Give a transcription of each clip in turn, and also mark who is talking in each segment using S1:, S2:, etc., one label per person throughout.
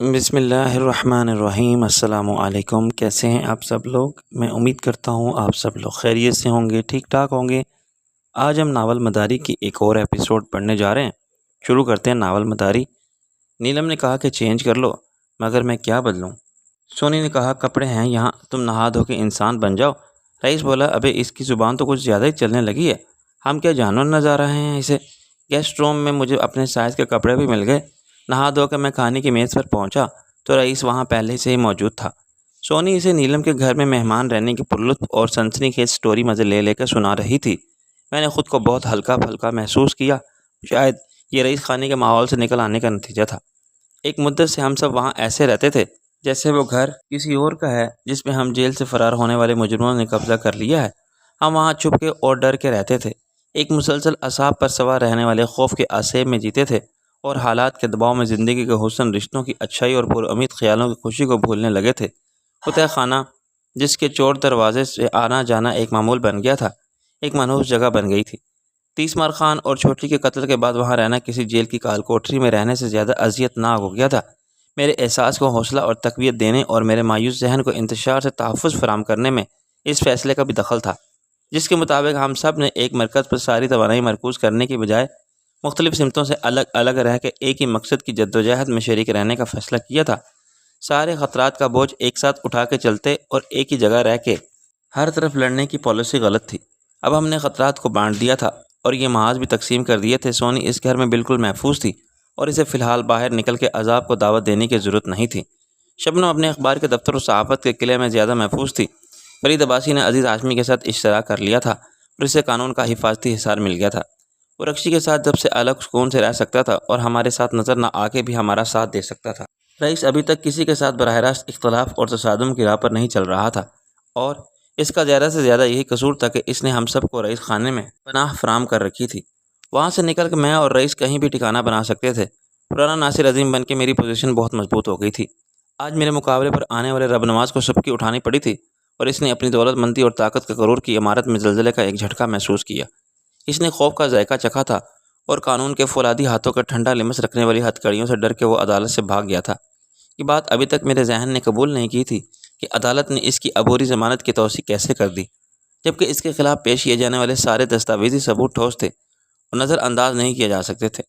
S1: بسم اللہ الرحمن الرحیم۔ السلام علیکم، کیسے ہیں آپ سب لوگ؟ میں امید کرتا ہوں آپ سب لوگ خیریت سے ہوں گے، ٹھیک ٹھاک ہوں گے۔ آج ہم ناول مداری کی ایک اور ایپیسوڈ پڑھنے جا رہے ہیں۔ شروع کرتے ہیں ناول مداری۔ نیلم نے کہا کہ چینج کر لو، مگر میں کیا بدلوں؟ سونی نے کہا کپڑے ہیں یہاں، تم نہا دھو کے انسان بن جاؤ۔ رئیس بولا ابے اس کی زبان تو کچھ زیادہ ہی چلنے لگی ہے، ہم کیا جانور نظر آ رہے ہیں اسے؟ گیسٹ روم میں مجھے اپنے سائز کے کپڑے بھی مل گئے۔ نہا دھو کے میں کھانے کی میز پر پہنچا تو رئیس وہاں پہلے سے ہی موجود تھا۔ سونی اسے نیلم کے گھر میں مہمان رہنے کی پرلطف اور سنسنی خیز سٹوری مزے لے لے کر سنا رہی تھی۔ میں نے خود کو بہت ہلکا پھلکا محسوس کیا، شاید یہ رئیس خانے کے ماحول سے نکل آنے کا نتیجہ تھا۔ ایک مدت سے ہم سب وہاں ایسے رہتے تھے جیسے وہ گھر کسی اور کا ہے جس میں ہم جیل سے فرار ہونے والے مجرموں نے قبضہ کر لیا ہے۔ ہم وہاں چھپ کے اور ڈر کے رہتے تھے، ایک مسلسل اعصاب پر سوار رہنے والے خوف کے آسیب میں جیتے تھے، اور حالات کے دباؤ میں زندگی کے حسن، رشتوں کی اچھائی اور پر امید خیالوں کی خوشی کو بھولنے لگے تھے۔ فتح خانہ جس کے چور دروازے سے آنا جانا ایک معمول بن گیا تھا، ایک منحوس جگہ بن گئی تھی۔ تیسمار خان اور چھوٹی کے قتل کے بعد وہاں رہنا کسی جیل کی کال کوٹری میں رہنے سے زیادہ اذیت ناک ہو گیا تھا۔ میرے احساس کو حوصلہ اور تقویت دینے اور میرے مایوس ذہن کو انتشار سے تحفظ فراہم کرنے میں اس فیصلے کا بھی دخل تھا، جس کے مطابق ہم سب نے ایک مرکز پر ساری توانائی مرکوز کرنے کی بجائے مختلف سمتوں سے الگ الگ رہ کے ایک ہی مقصد کی جدوجہد میں شریک رہنے کا فیصلہ کیا تھا۔ سارے خطرات کا بوجھ ایک ساتھ اٹھا کے چلتے اور ایک ہی جگہ رہ کے ہر طرف لڑنے کی پالیسی غلط تھی۔ اب ہم نے خطرات کو بانٹ دیا تھا اور یہ محاذ بھی تقسیم کر دیے تھے۔ سونی اس گھر میں بالکل محفوظ تھی اور اسے فی الحال باہر نکل کے عذاب کو دعوت دینے کی ضرورت نہیں تھی۔ شبنم اپنے اخبار کے دفتر و صحافت کے قلعے میں زیادہ محفوظ تھی۔ فرید عباسی نے عزیز ہاشمی کے ساتھ اشتراک کر لیا تھا اور اسے قانون کا حفاظتی حصار مل گیا تھا۔ وہ رکشی کے ساتھ جب سے الگ سکون سے رہ سکتا تھا اور ہمارے ساتھ نظر نہ آ کے بھی ہمارا ساتھ دے سکتا تھا۔ رئیس ابھی تک کسی کے ساتھ براہ راست اختلاف اور تصادم کی راہ پر نہیں چل رہا تھا، اور اس کا زیادہ سے زیادہ یہی قصور تھا کہ اس نے ہم سب کو رئیس خانے میں پناہ فراہم کر رکھی تھی۔ وہاں سے نکل کے میں اور رئیس کہیں بھی ٹھکانہ بنا سکتے تھے۔ پرانا ناصر عظیم بن کے میری پوزیشن بہت مضبوط ہو گئی تھی۔ آج میرے مقابلے پر آنے والے رب نواز کو سب کی اٹھانی پڑی تھی، اور اس نے اپنی دولت مندی اور طاقت کے غرور کی عمارت میں زلزلے کا ایک جھٹکا محسوس کیا۔ اس نے خوف کا ذائقہ چکھا تھا اور قانون کے فولادی ہاتھوں کا ٹھنڈا لمس رکھنے والی ہتھ کڑیوں سے ڈر کے وہ عدالت سے بھاگ گیا تھا۔ یہ بات ابھی تک میرے ذہن نے قبول نہیں کی تھی کہ عدالت نے اس کی عبوری ضمانت کی توثیق کیسے کر دی، جبکہ اس کے خلاف پیش کیے جانے والے سارے دستاویزی ثبوت ٹھوس تھے اور نظر انداز نہیں کیے جا سکتے تھے۔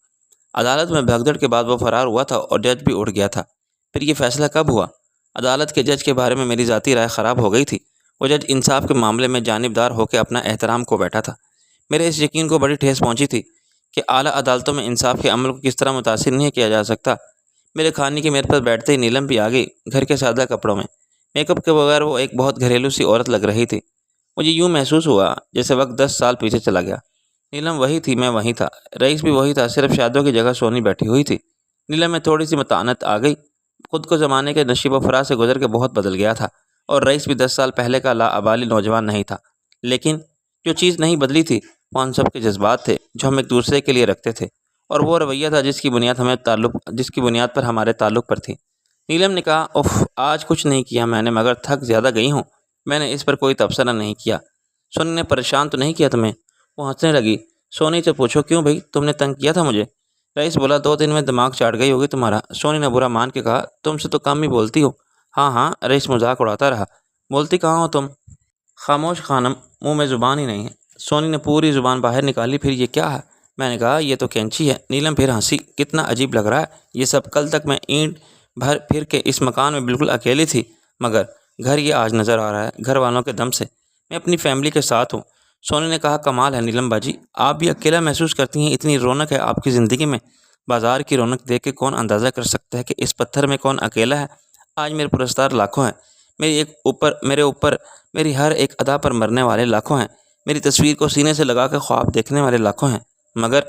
S1: عدالت میں بھگدڑ کے بعد وہ فرار ہوا تھا اور جج بھی اٹھ گیا تھا۔ پھر یہ فیصلہ کب ہوا؟ عدالت کے جج کے بارے میں میری ذاتی رائے خراب ہو گئی تھی۔ وہ جج انصاف کے معاملے میں جانبدار ہو کے اپنا احترام کو بیٹھا تھا۔ میرے اس یقین کو بڑی ٹھیس پہنچی تھی کہ اعلیٰ عدالتوں میں انصاف کے عمل کو کس طرح متاثر نہیں کیا جا سکتا۔ میرے کھانے کی میز پر بیٹھتے ہی نیلم بھی آ گئی، گھر کے سادہ کپڑوں میں، میک اپ کے بغیر وہ ایک بہت گھریلو سی عورت لگ رہی تھی۔ مجھے یوں محسوس ہوا جیسے وقت 10 سال پیچھے چلا گیا۔ نیلم وہی تھی، میں وہیں تھا، رئیس بھی وہی تھا، صرف شادوں کی جگہ سونی بیٹھی ہوئی تھی۔ نیلم میں تھوڑی سی متانت آ گئی، خود کو زمانے کے نشیب و فراز سے گزر کے بہت بدل گیا تھا، اور رئیس بھی 10 سال پہلے کا لاابالی نوجوان نہیں تھا۔ لیکن جو چیز نہیں بدلی تھی وہ ہم سب کے جذبات تھے جو ہم ایک دوسرے کے لیے رکھتے تھے، اور وہ رویہ تھا جس کی بنیاد پر ہمارے تعلق پر تھی۔ نیلم نے کہا اف، آج کچھ نہیں کیا میں نے، مگر تھک زیادہ گئی ہوں۔ میں نے اس پر کوئی تبصرہ نہیں کیا۔ سونی نے پریشان تو نہیں کیا تمہیں؟ وہ ہنسنے لگی۔ سونی سے پوچھو کیوں بھائی، تم نے تنگ کیا تھا مجھے؟ رئیس بولا 2 دن میں دماغ چاٹ گئی ہوگی تمہارا۔ سونی نے برا مان کے کہا تم سے تو کم ہی بولتی ہو۔ ہاں ہاں، رئیس مذاق اڑاتا رہا، بولتی کہاں ہو تم؟ خاموش خانم، منہ میں زبان ہی نہیں ہے۔ سونی نے پوری زبان باہر نکالی۔ پھر یہ کیا ہے؟ میں نے کہا یہ تو کینچی ہے۔ نیلم پھر ہنسی، کتنا عجیب لگ رہا ہے یہ سب۔ کل تک میں اینٹ بھر پھر کے اس مکان میں بالکل اکیلی تھی، مگر گھر یہ آج نظر آ رہا ہے، گھر والوں کے دم سے میں اپنی فیملی کے ساتھ ہوں۔ سونی نے کہا کمال ہے نیلم باجی، آپ بھی اکیلا محسوس کرتی ہیں؟ اتنی رونق ہے آپ کی زندگی میں۔ بازار کی رونق دیکھ کے کون اندازہ کر سکتا ہے کہ اس پتھر میں کون اکیلا ہے؟ آج میرے پرستار لاکھوں ہیں، میرے اوپر میری ہر ایک ادا پر مرنے والے لاکھوں ہیں، میری تصویر کو سینے سے لگا کے خواب دیکھنے والے لاکھوں ہیں، مگر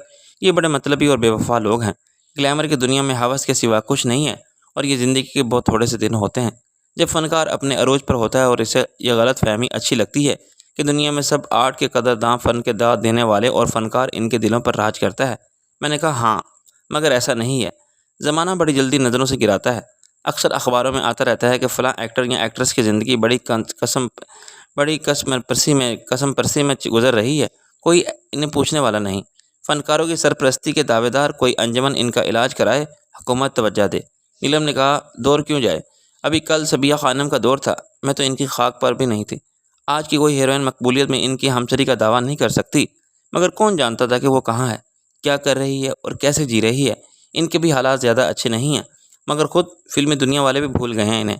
S1: یہ بڑے مطلبی اور بے وفا لوگ ہیں۔ گلیمر کی دنیا میں ہوس کے سوا کچھ نہیں ہے، اور یہ زندگی کے بہت تھوڑے سے دن ہوتے ہیں جب فنکار اپنے عروج پر ہوتا ہے، اور اسے یہ غلط فہمی اچھی لگتی ہے کہ دنیا میں سب آرٹ کے قدرداں، فن کے داد دینے والے اور فنکار ان کے دلوں پر راج کرتا ہے۔ میں نے کہا ہاں، مگر ایسا نہیں ہے۔ زمانہ بڑی جلدی نظروں سے گراتا ہے۔ اکثر اخباروں میں آتا رہتا ہے کہ فلاں ایکٹر یا ایکٹریس کی زندگی بڑی قسم پرسی میں گزر رہی ہے، کوئی انہیں پوچھنے والا نہیں۔ فنکاروں کی سرپرستی کے دعوے دار، کوئی انجمن ان کا علاج کرائے، حکومت توجہ دے، نیلم نے کہا دور کیوں جائے، ابھی کل صبیہ خانم کا دور تھا، میں تو ان کی خاک پر بھی نہیں تھی۔ آج کی کوئی ہیروئن مقبولیت میں ان کی ہمسری کا دعویٰ نہیں کر سکتی، مگر کون جانتا تھا کہ وہ کہاں ہے، کیا کر رہی ہے اور کیسے جی رہی ہے۔ ان کے بھی حالات زیادہ اچھے نہیں ہیں، مگر خود فلمی دنیا والے بھی بھول گئے ہیں انہیں۔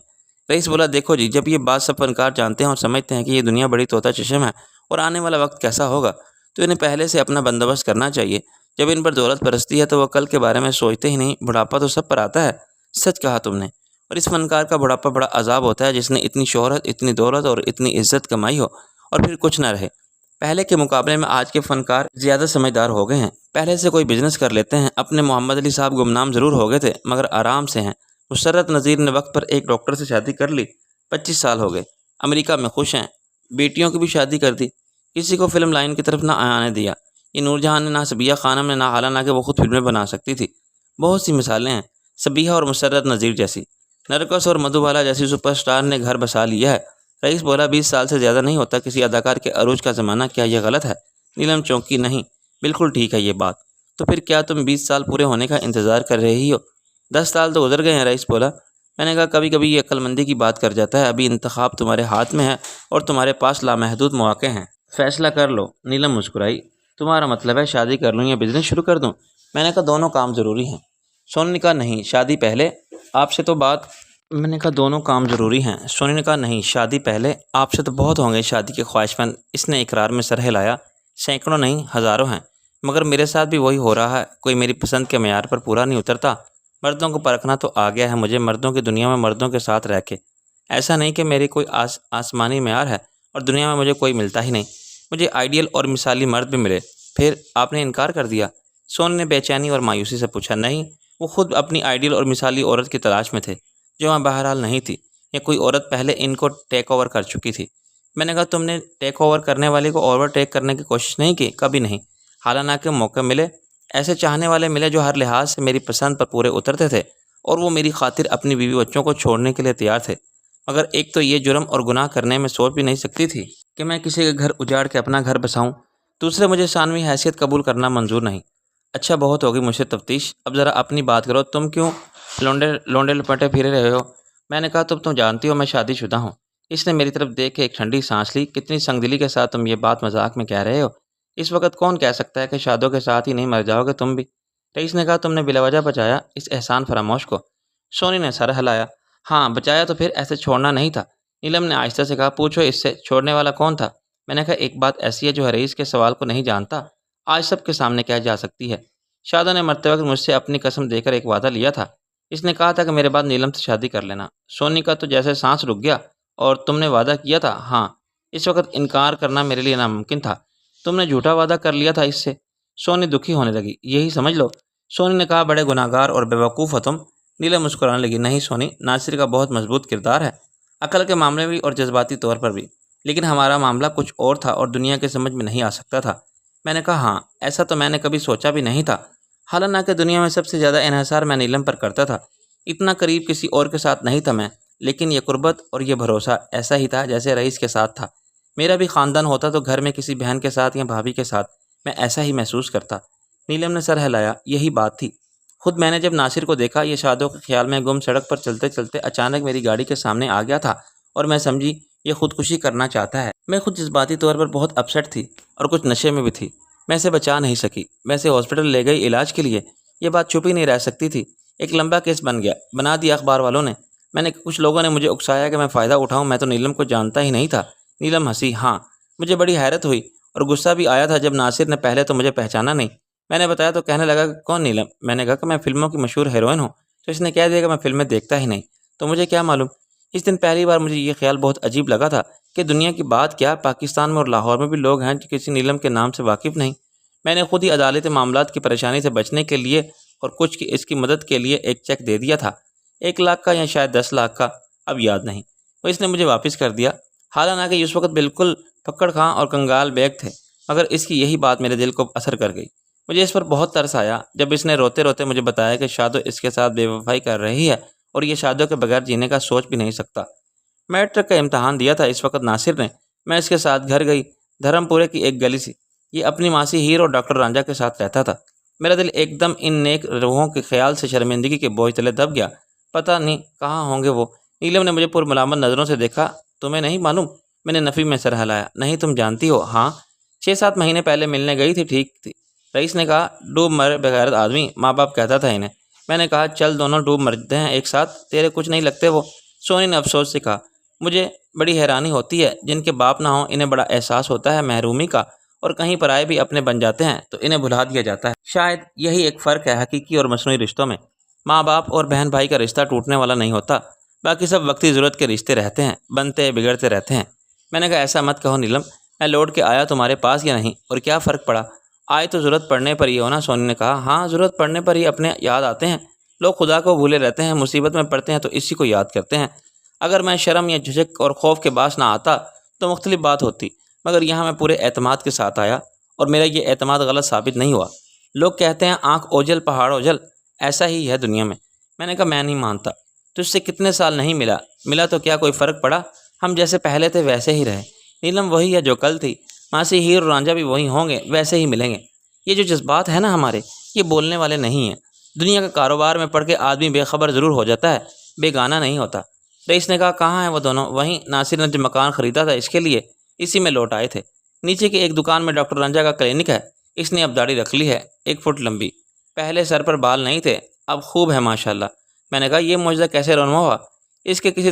S1: رئیس بولا دیکھو جی، جب یہ بات سب فنکار جانتے ہیں اور سمجھتے ہیں کہ یہ دنیا بڑی طوطا چشم ہے اور آنے والا وقت کیسا ہوگا، تو انہیں پہلے سے اپنا بندوبست کرنا چاہیے۔ جب ان پر دولت پرستی ہے تو وہ کل کے بارے میں سوچتے ہی نہیں، بڑھاپا تو سب پر آتا ہے۔ سچ کہا تم نے، اور اس فنکار کا بڑھاپا بڑا عذاب ہوتا ہے جس نے اتنی شہرت، اتنی دولت اور اتنی عزت کمائی ہو اور پھر کچھ نہ رہے۔ پہلے کے مقابلے میں آج کے فنکار زیادہ سمجھدار ہو گئے ہیں، پہلے سے کوئی بزنس کر لیتے ہیں۔ اپنے محمد علی صاحب گمنام ضرور ہو گئے تھے مگر آرام سے ہیں۔ مسرت نذیر نے وقت پر ایک ڈاکٹر سے شادی کر لی، 25 سال ہو گئے، امریکہ میں خوش ہیں، بیٹیوں کی بھی شادی کر دی، کسی کو فلم لائن کی طرف نہ آنے دیا۔ یہ نور جہاں نے نہ صبیہ خانم نے نہ، حالانکہ وہ خود فلمیں بنا سکتی تھی۔ بہت سی مثالیں ہیں صبیہ اور مسرت نذیر جیسی۔ نرگس اور مدھو بالا جیسی سپر سٹار نے گھر بسا لیا ہے۔ رئیس بولا 20 سال سے زیادہ نہیں ہوتا کسی اداکار کے عروج کا زمانہ، کیا یہ غلط ہے؟ نیلم چونکی، نہیں، بالکل ٹھیک ہے یہ بات۔ تو پھر کیا تم 20 سال پورے ہونے کا انتظار کر رہی ہو؟ 10 سال تو گزر گئے ہیں، رئیس بولا۔ میں نے کہا کبھی کبھی یہ عقل مندی کی بات کر جاتا ہے، ابھی انتخاب تمہارے ہاتھ میں ہے اور تمہارے پاس لامحدود مواقع ہیں، فیصلہ کر لو۔ نیلم مسکرائی۔ تمہارا مطلب ہے شادی کر لوں یا بزنس شروع کر دوں؟ میں نے کہا دونوں کام ضروری ہیں۔ سونی نے کہا نہیں، شادی پہلے، آپ سے تو بات۔ میں نے کہا دونوں کام ضروری ہیں۔ سونی نے کہا نہیں، شادی پہلے، آپ سے تو بہت ہوں گے شادی کے خواہشمند۔ اس نے اقرار میں سر ہلایا۔ سینکڑوں نہیں، ہزاروں ہیں، مگر میرے ساتھ بھی وہی ہو رہا ہے، کوئی میری پسند کے معیار پر پورا نہیں اترتا۔ مردوں کو پرکھنا تو آ گیا ہے مجھے، مردوں کی دنیا میں مردوں کے ساتھ رہ کے۔ ایسا نہیں کہ میری کوئی آسمانی معیار ہے اور دنیا میں مجھے کوئی ملتا ہی نہیں، مجھے آئیڈیل اور مثالی مرد بھی ملے۔ پھر آپ نے انکار کر دیا؟ سونی نے بے چینی اور مایوسی سے پوچھا۔ نہیں، وہ خود اپنی آئیڈیل اور مثالی عورت کی تلاش میں تھے، جو وہاں بہرحال نہیں تھی، یا کوئی عورت پہلے ان کو ٹیک اوور کر چکی تھی۔ میں نے کہا تم نے ٹیک اوور کرنے والی کو اوور ٹیک کرنے کی کوشش نہیں کی؟ کبھی نہیں، حالانکہ موقع ملے، ایسے چاہنے والے ملے جو ہر لحاظ سے میری پسند پر پورے اترتے تھے اور وہ میری خاطر اپنی بیوی بچوں کو چھوڑنے کے لیے تیار تھے۔ مگر ایک تو یہ جرم اور گناہ کرنے میں سوچ بھی نہیں سکتی تھی کہ میں کسی کے گھر اجاڑ کے اپنا گھر بساؤں، دوسرے مجھے ثانوی حیثیت قبول کرنا منظور نہیں۔ اچھا بہت ہوگی مجھ سے تفتیش، اب ذرا اپنی بات کرو، تم کیوں لونڈے لپٹے پھرے رہے ہو؟ میں نے کہا تم جانتی ہو میں شادی شدہ ہوں۔ اس نے میری طرف دیکھ کے ایک ٹھنڈی سانس لی۔ کتنی سنگ دلی کے ساتھ تم یہ بات مذاق میں کہہ رہے ہو؟ اس وقت کون کہہ سکتا ہے کہ شادوں کے ساتھ ہی نہیں مر جاؤ گے تم بھی؟ رئیس نے کہا تم نے بلا وجہ بچایا اس احسان فراموش کو؟ سونی نے سر ہلایا۔ ہاں بچایا تو پھر ایسے چھوڑنا نہیں تھا۔ نیلم نے آہستہ سے کہا پوچھو اس سے، چھوڑنے والا کون تھا؟ میں نے کہا ایک بات ایسی ہے جو رئیس کے سوال کو نہیں جانتا، آج سب کے سامنے کہہ جا سکتی ہے۔ شادوں نے مرتے وقت مجھ سے اپنی قسم دے کر ایک وعدہ لیا تھا، اس نے کہا تھا کہ میرے بعد نیلم سے شادی کر لینا۔ سونی کا تو جیسے سانس رک گیا۔ اور تم نے وعدہ کیا تھا؟ ہاں، اس وقت انکار کرنا میرے لیے ناممکن تھا، تم نے جھوٹا وعدہ کر لیا تھا اس سے۔ سونی دکھی ہونے لگی۔ یہی سمجھ لو؟ سونی نے کہا بڑے گناہ گار اور بیوقوف ہو تم۔ نیلم مسکرانے لگی۔ نہیں سونی، ناصر کا بہت مضبوط کردار ہے، عقل کے معاملے بھی اور جذباتی طور پر بھی، لیکن ہمارا معاملہ کچھ اور تھا اور دنیا کے سمجھ میں نہیں آ سکتا تھا۔ میں نے کہا ہاں، ایسا تو میں نے کبھی سوچا بھی نہیں تھا، حالانکہ دنیا میں سب سے زیادہ انحصار میں نیلم پر کرتا تھا، اتنا قریب کسی اور کے ساتھ نہیں تھا میں، لیکن یہ قربت اور یہ بھروسہ ایسا ہی تھا جیسے رئیس کے ساتھ تھا۔ میرا بھی خاندان ہوتا تو گھر میں کسی بہن کے ساتھ یا بھابھی کے ساتھ میں ایسا ہی محسوس کرتا۔ نیلم نے سر ہلایا۔ یہی بات تھی، خود میں نے جب ناصر کو دیکھا، یہ شادوں کے خیال میں گم سڑک پر چلتے چلتے اچانک میری گاڑی کے سامنے آ گیا تھا اور میں سمجھی یہ خودکشی کرنا چاہتا ہے۔ میں خود جذباتی طور پر بہت اپسیٹ تھی اور کچھ نشے میں بھی تھی، میں اسے بچا نہیں سکی، میں اسے ہاسپٹل لے گئی علاج کے لیے، یہ بات چھپی نہیں رہ سکتی تھی، ایک لمبا کیس بنا دیا اخبار والوں نے۔ میں نے کچھ لوگوں نے مجھے اکسایا کہ میں فائدہ اٹھاؤں، میں تو نیلم کو جانتا ہی نہیں تھا۔ نیلم ہنسی۔ ہاں، مجھے بڑی حیرت ہوئی اور غصہ بھی آیا تھا جب ناصر نے پہلے تو مجھے پہچانا نہیں۔ میں نے بتایا تو کہنے لگا کہ کون نیلم؟ میں نے کہا کہ میں فلموں کی مشہور ہیروئن ہوں، تو اس نے کہہ دیا کہ میں فلمیں دیکھتا ہی نہیں، تو مجھے کیا معلوم۔ اس دن پہلی بار مجھے یہ خیال بہت عجیب لگا تھا کہ دنیا کی بات کیا، پاکستان میں اور لاہور میں بھی لوگ ہیں جو کسی نیلم کے نام سے واقف نہیں۔ میں نے خود ہی عدالتی معاملات کی پریشانی سے بچنے کے لیے اور کچھ کی اس کی مدد کے لیے ایک چیک دے دیا تھا، 1 لاکھ کا یا شاید 10 لاکھ کا، اب یاد نہیں، وہ اس نے مجھے واپس کر دیا، حالانکہ اس وقت بالکل پکڑ خاں اور کنگال بیگ تھے، مگر اس کی یہی بات میرے دل کو اثر کر گئی۔ مجھے اس پر بہت ترس آیا جب اس نے روتے روتے مجھے بتایا کہ شادو اس کے ساتھ بے وفائی کر رہی ہے اور یہ شادو کے بغیر جینے کا سوچ بھی نہیں سکتا۔ میٹرک کا امتحان دیا تھا اس وقت ناصر نے، میں اس کے ساتھ گھر گئی، دھرم پورے کی ایک گلی سی، یہ اپنی ماسی ہیر اور ڈاکٹر رانجھا کے ساتھ رہتا تھا۔ میرا دل ایک دم ان نیک روحوں کے خیال سے شرمندگی کے بوجھ تلے دب گیا۔ پتہ نہیں کہاں ہوں گے وہ۔ نیلم نے مجھے پرملامت نظروں سے دیکھا۔ تمہیں نہیں معلوم؟ میں نے نفی میں سر ہلایا۔ نہیں، تم جانتی ہو؟ ہاں، 6-7 مہینے پہلے ملنے گئی تھی، ٹھیک تھی۔ رئیس نے کہا، ڈوب مرے بغیرت آدمی، ماں باپ کہتا تھا انہیں۔ میں نے کہا، چل دونوں ڈوب مرتے ہیں ایک ساتھ، تیرے کچھ نہیں لگتے وہ؟ سونی نے افسوس سے کہا، مجھے بڑی حیرانی ہوتی ہے، جن کے باپ نہ ہوں انہیں بڑا احساس ہوتا ہے محرومی کا، اور کہیں پرائے بھی اپنے بن جاتے ہیں تو انہیں بھلا دیا جاتا ہے۔ شاید یہی ایک فرق ہے حقیقی اور مصنوعی رشتوں میں۔ ماں باپ اور بہن بھائی کا رشتہ ٹوٹنے والا نہیں ہوتا، باقی سب وقتی ضرورت کے رشتے رہتے ہیں، بنتے بگڑتے رہتے ہیں۔ میں نے کہا، ایسا مت کہو نیلم، میں لوٹ کے آیا تمہارے پاس یا نہیں، اور کیا فرق پڑا؟ آئے تو ضرورت پڑنے پر ہی ہونا، سونی نے کہا۔ ہاں، ضرورت پڑنے پر ہی اپنے یاد آتے ہیں۔ لوگ خدا کو بھولے رہتے ہیں، مصیبت میں پڑتے ہیں تو اسی کو یاد کرتے ہیں۔ اگر میں شرم یا جھجک اور خوف کے باعث نہ آتا تو مختلف بات ہوتی، مگر یہاں میں پورے اعتماد کے ساتھ آیا، اور میرا یہ اعتماد غلط ثابت نہیں ہوا۔ لوگ کہتے ہیں آنکھ اوجل پہاڑ اوجل، ایسا ہی ہے دنیا میں۔ میں نے کہا، میں نہیں مانتا۔ تجھ سے کتنے سال نہیں ملا تو کیا کوئی فرق پڑا؟ ہم جیسے پہلے تھے ویسے ہی رہے۔ نیلم وہی ہے جو کل تھی، ماسی ہیر اور رانجھا بھی وہی ہوں گے، ویسے ہی ملیں گے۔ یہ جو جذبات ہیں نا ہمارے، یہ بولنے والے نہیں ہیں۔ دنیا کا کاروبار میں پڑھ کے آدمی بے خبر ضرور ہو جاتا ہے، بے گانہ نہیں ہوتا۔ رئیس نے کہا، کہاں ہیں وہ دونوں؟ وہیں، ناصر نے جو مکان خریدا تھا اس کے لیے، اسی میں لوٹ آئے تھے۔ نیچے کی ایک دکان میں ڈاکٹر رانجھا کا کلینک ہے، اس نے اب داڑھی رکھ لی ہے، 1 فٹ لمبی۔ پہلے سر پر بال نہیں تھے، اب خوب ہے ماشاءاللہ۔ میں نے کہا، یہ معجزہ کیسے رونما ہوا؟ اس کے کسی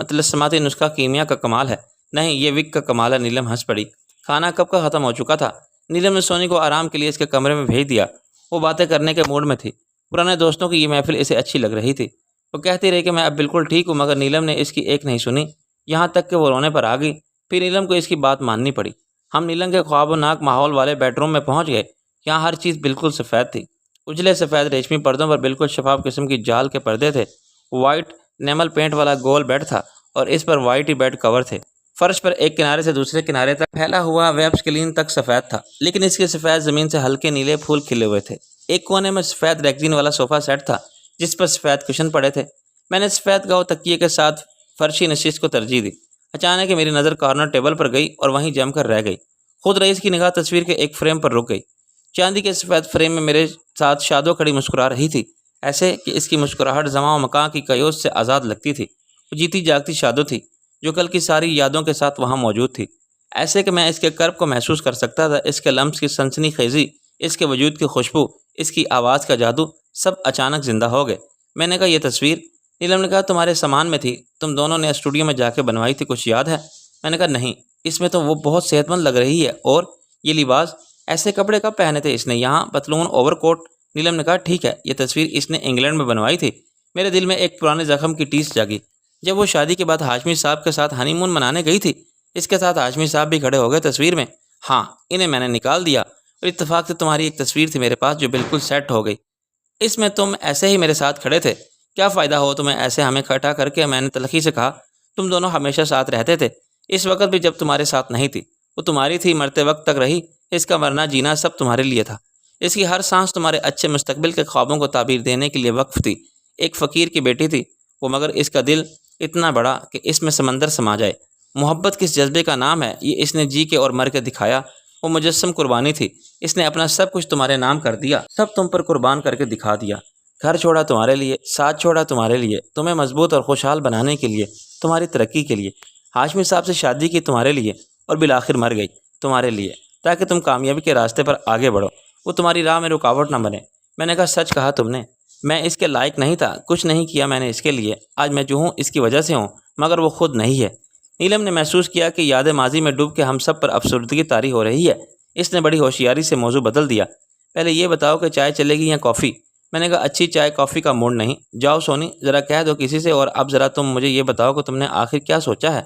S1: تلسماتی نسخہ کیمیا کا کمال ہے؟ نہیں، یہ وگ کا کمال ہے۔ نیلم ہنس پڑی۔ کھانا کب کا ختم ہو چکا تھا۔ نیلم نے سونی کو آرام کے لیے اس کے کمرے میں بھیج دیا، وہ باتیں کرنے کے موڈ میں تھی۔ پرانے دوستوں کی یہ محفل اسے اچھی لگ رہی تھی۔ وہ کہتی رہی کہ میں اب بالکل ٹھیک ہوں، مگر نیلم نے اس کی ایک نہیں سنی، یہاں تک کہ وہ رونے پر آ گئی۔ پھر نیلم کو اس کی بات ماننی پڑی۔ ہم نیلم کے خواب و ناک ماحول والے بیڈ روم میں پہنچ گئے۔ یہاں ہر چیز بالکل سفید تھی۔ اجلے سفید ریشمی پردوں پر بالکل شفاف قسم کی جال کے پردے تھے۔ وائٹ نیمل پینٹ والا گول بیڈ تھا، اور اس پر وائٹ ہی بیڈ کور تھے۔ فرش پر ایک کنارے سے دوسرے کنارے تک پھیلا ہوا ویب سکلین تک سفید تھا، لیکن اس کے سفید زمین سے ہلکے نیلے پھول کھلے ہوئے تھے۔ ایک کونے میں سفید ریگزین والا صوفہ سیٹ تھا، جس پر سفید کشن پڑے تھے۔ میں نے سفید گاؤ تکیے کے ساتھ فرشی نشست کو ترجیح دی۔ اچانک میری نظر کارنر ٹیبل پر گئی اور وہیں جم کر رہ گئی۔ خود رئیس کی نگاہ تصویر کے ایک فریم پر رک گئی۔ چاندی کے سفید فریم میں میرے ساتھ شادو کھڑی مسکرا رہی تھی، ایسے کہ اس کی مسکراہٹ زمان و مکان کی قیود سے آزاد لگتی تھی۔ وہ جیتی جاگتی شادو تھی، جو کل کی ساری یادوں کے ساتھ وہاں موجود تھی، ایسے کہ میں اس کے کرب کو محسوس کر سکتا تھا۔ اس کے لمس کی سنسنی خیزی، اس کے وجود کی خوشبو، اس کی آواز کا جادو، سب اچانک زندہ ہو گئے۔ میں نے کہا، یہ تصویر؟ نیلم نے کہا، تمہارے سامان میں تھی، تم دونوں نے اسٹوڈیو میں جا کے بنوائی تھی، کچھ یاد ہے؟ میں نے کہا، نہیں، اس میں تو وہ بہت صحت مند لگ رہی ہے، اور یہ لباس، ایسے کپڑے کب پہنے تھے اس نے؟ یہاں پتلون اوور کوٹ۔ نیلم نے کہا، ٹھیک ہے، یہ تصویر اس نے انگلینڈ میں بنوائی تھی۔ میرے دل میں ایک پرانے زخم کی ٹیس جاگی۔ جب وہ شادی کے بعد ہاشمی صاحب کے ساتھ ہنی مون منانے گئی تھی، اس کے ساتھ ہاشمی صاحب بھی کھڑے ہو گئے تصویر میں۔ ہاں، انہیں میں نے نکال دیا، اور اتفاق سے تمہاری ایک تصویر تھی میرے پاس جو بالکل سیٹ ہو گئی۔ اس میں تم ایسے ہی میرے ساتھ کھڑے تھے۔ کیا فائدہ ہو تمہیں ایسے ہمیں کھٹا کر کے؟ میں نے تلخی سے کہا، تم دونوں ہمیشہ ساتھ رہتے تھے، اس وقت بھی جب تمہارے ساتھ نہیں تھی۔ وہ تمہاری تھی، مرتے وقت تک رہی، اس کا مرنا جینا سب تمہارے لیے تھا۔ اس کی ہر سانس تمہارے اچھے مستقبل کے خوابوں کو تعبیر دینے کے لیے وقف تھی۔ ایک فقیر کی بیٹی تھی وہ، مگر اس کا دل اتنا بڑا کہ اس میں سمندر سما جائے۔ محبت کس جذبے کا نام ہے، یہ اس نے جی کے اور مر کے دکھایا۔ وہ مجسم قربانی تھی، اس نے اپنا سب کچھ تمہارے نام کر دیا، سب تم پر قربان کر کے دکھا دیا۔ گھر چھوڑا تمہارے لیے، ساتھ چھوڑا تمہارے لیے، تمہیں مضبوط اور خوشحال بنانے کے لیے، تمہاری ترقی کے لیے۔ ہاشمی صاحب سے شادی کی تمہارے لیے، اور بالآخر مر گئی تمہارے لیے، تاکہ تم کامیابی کے راستے پر آگے بڑھو، وہ تمہاری راہ میں رکاوٹ نہ بنے۔ میں نے کہا، سچ کہا تم نے، میں اس کے لائق نہیں تھا، کچھ نہیں کیا میں نے اس کے لیے۔ آج میں جو ہوں اس کی وجہ سے ہوں، مگر وہ خود نہیں ہے۔ نیلم نے محسوس کیا کہ یاد ماضی میں ڈوب کے ہم سب پر افسردگی طاری ہو رہی ہے۔ اس نے بڑی ہوشیاری سے موضوع بدل دیا۔ پہلے یہ بتاؤ کہ چائے چلے گی یا کافی؟ میں نے کہا، اچھی چائے کافی کا موڈ نہیں۔ جاؤ سونی، ذرا کہہ دو کسی سے، اور اب ذرا تم مجھے یہ بتاؤ کہ تم نے آخر کیا سوچا ہے؟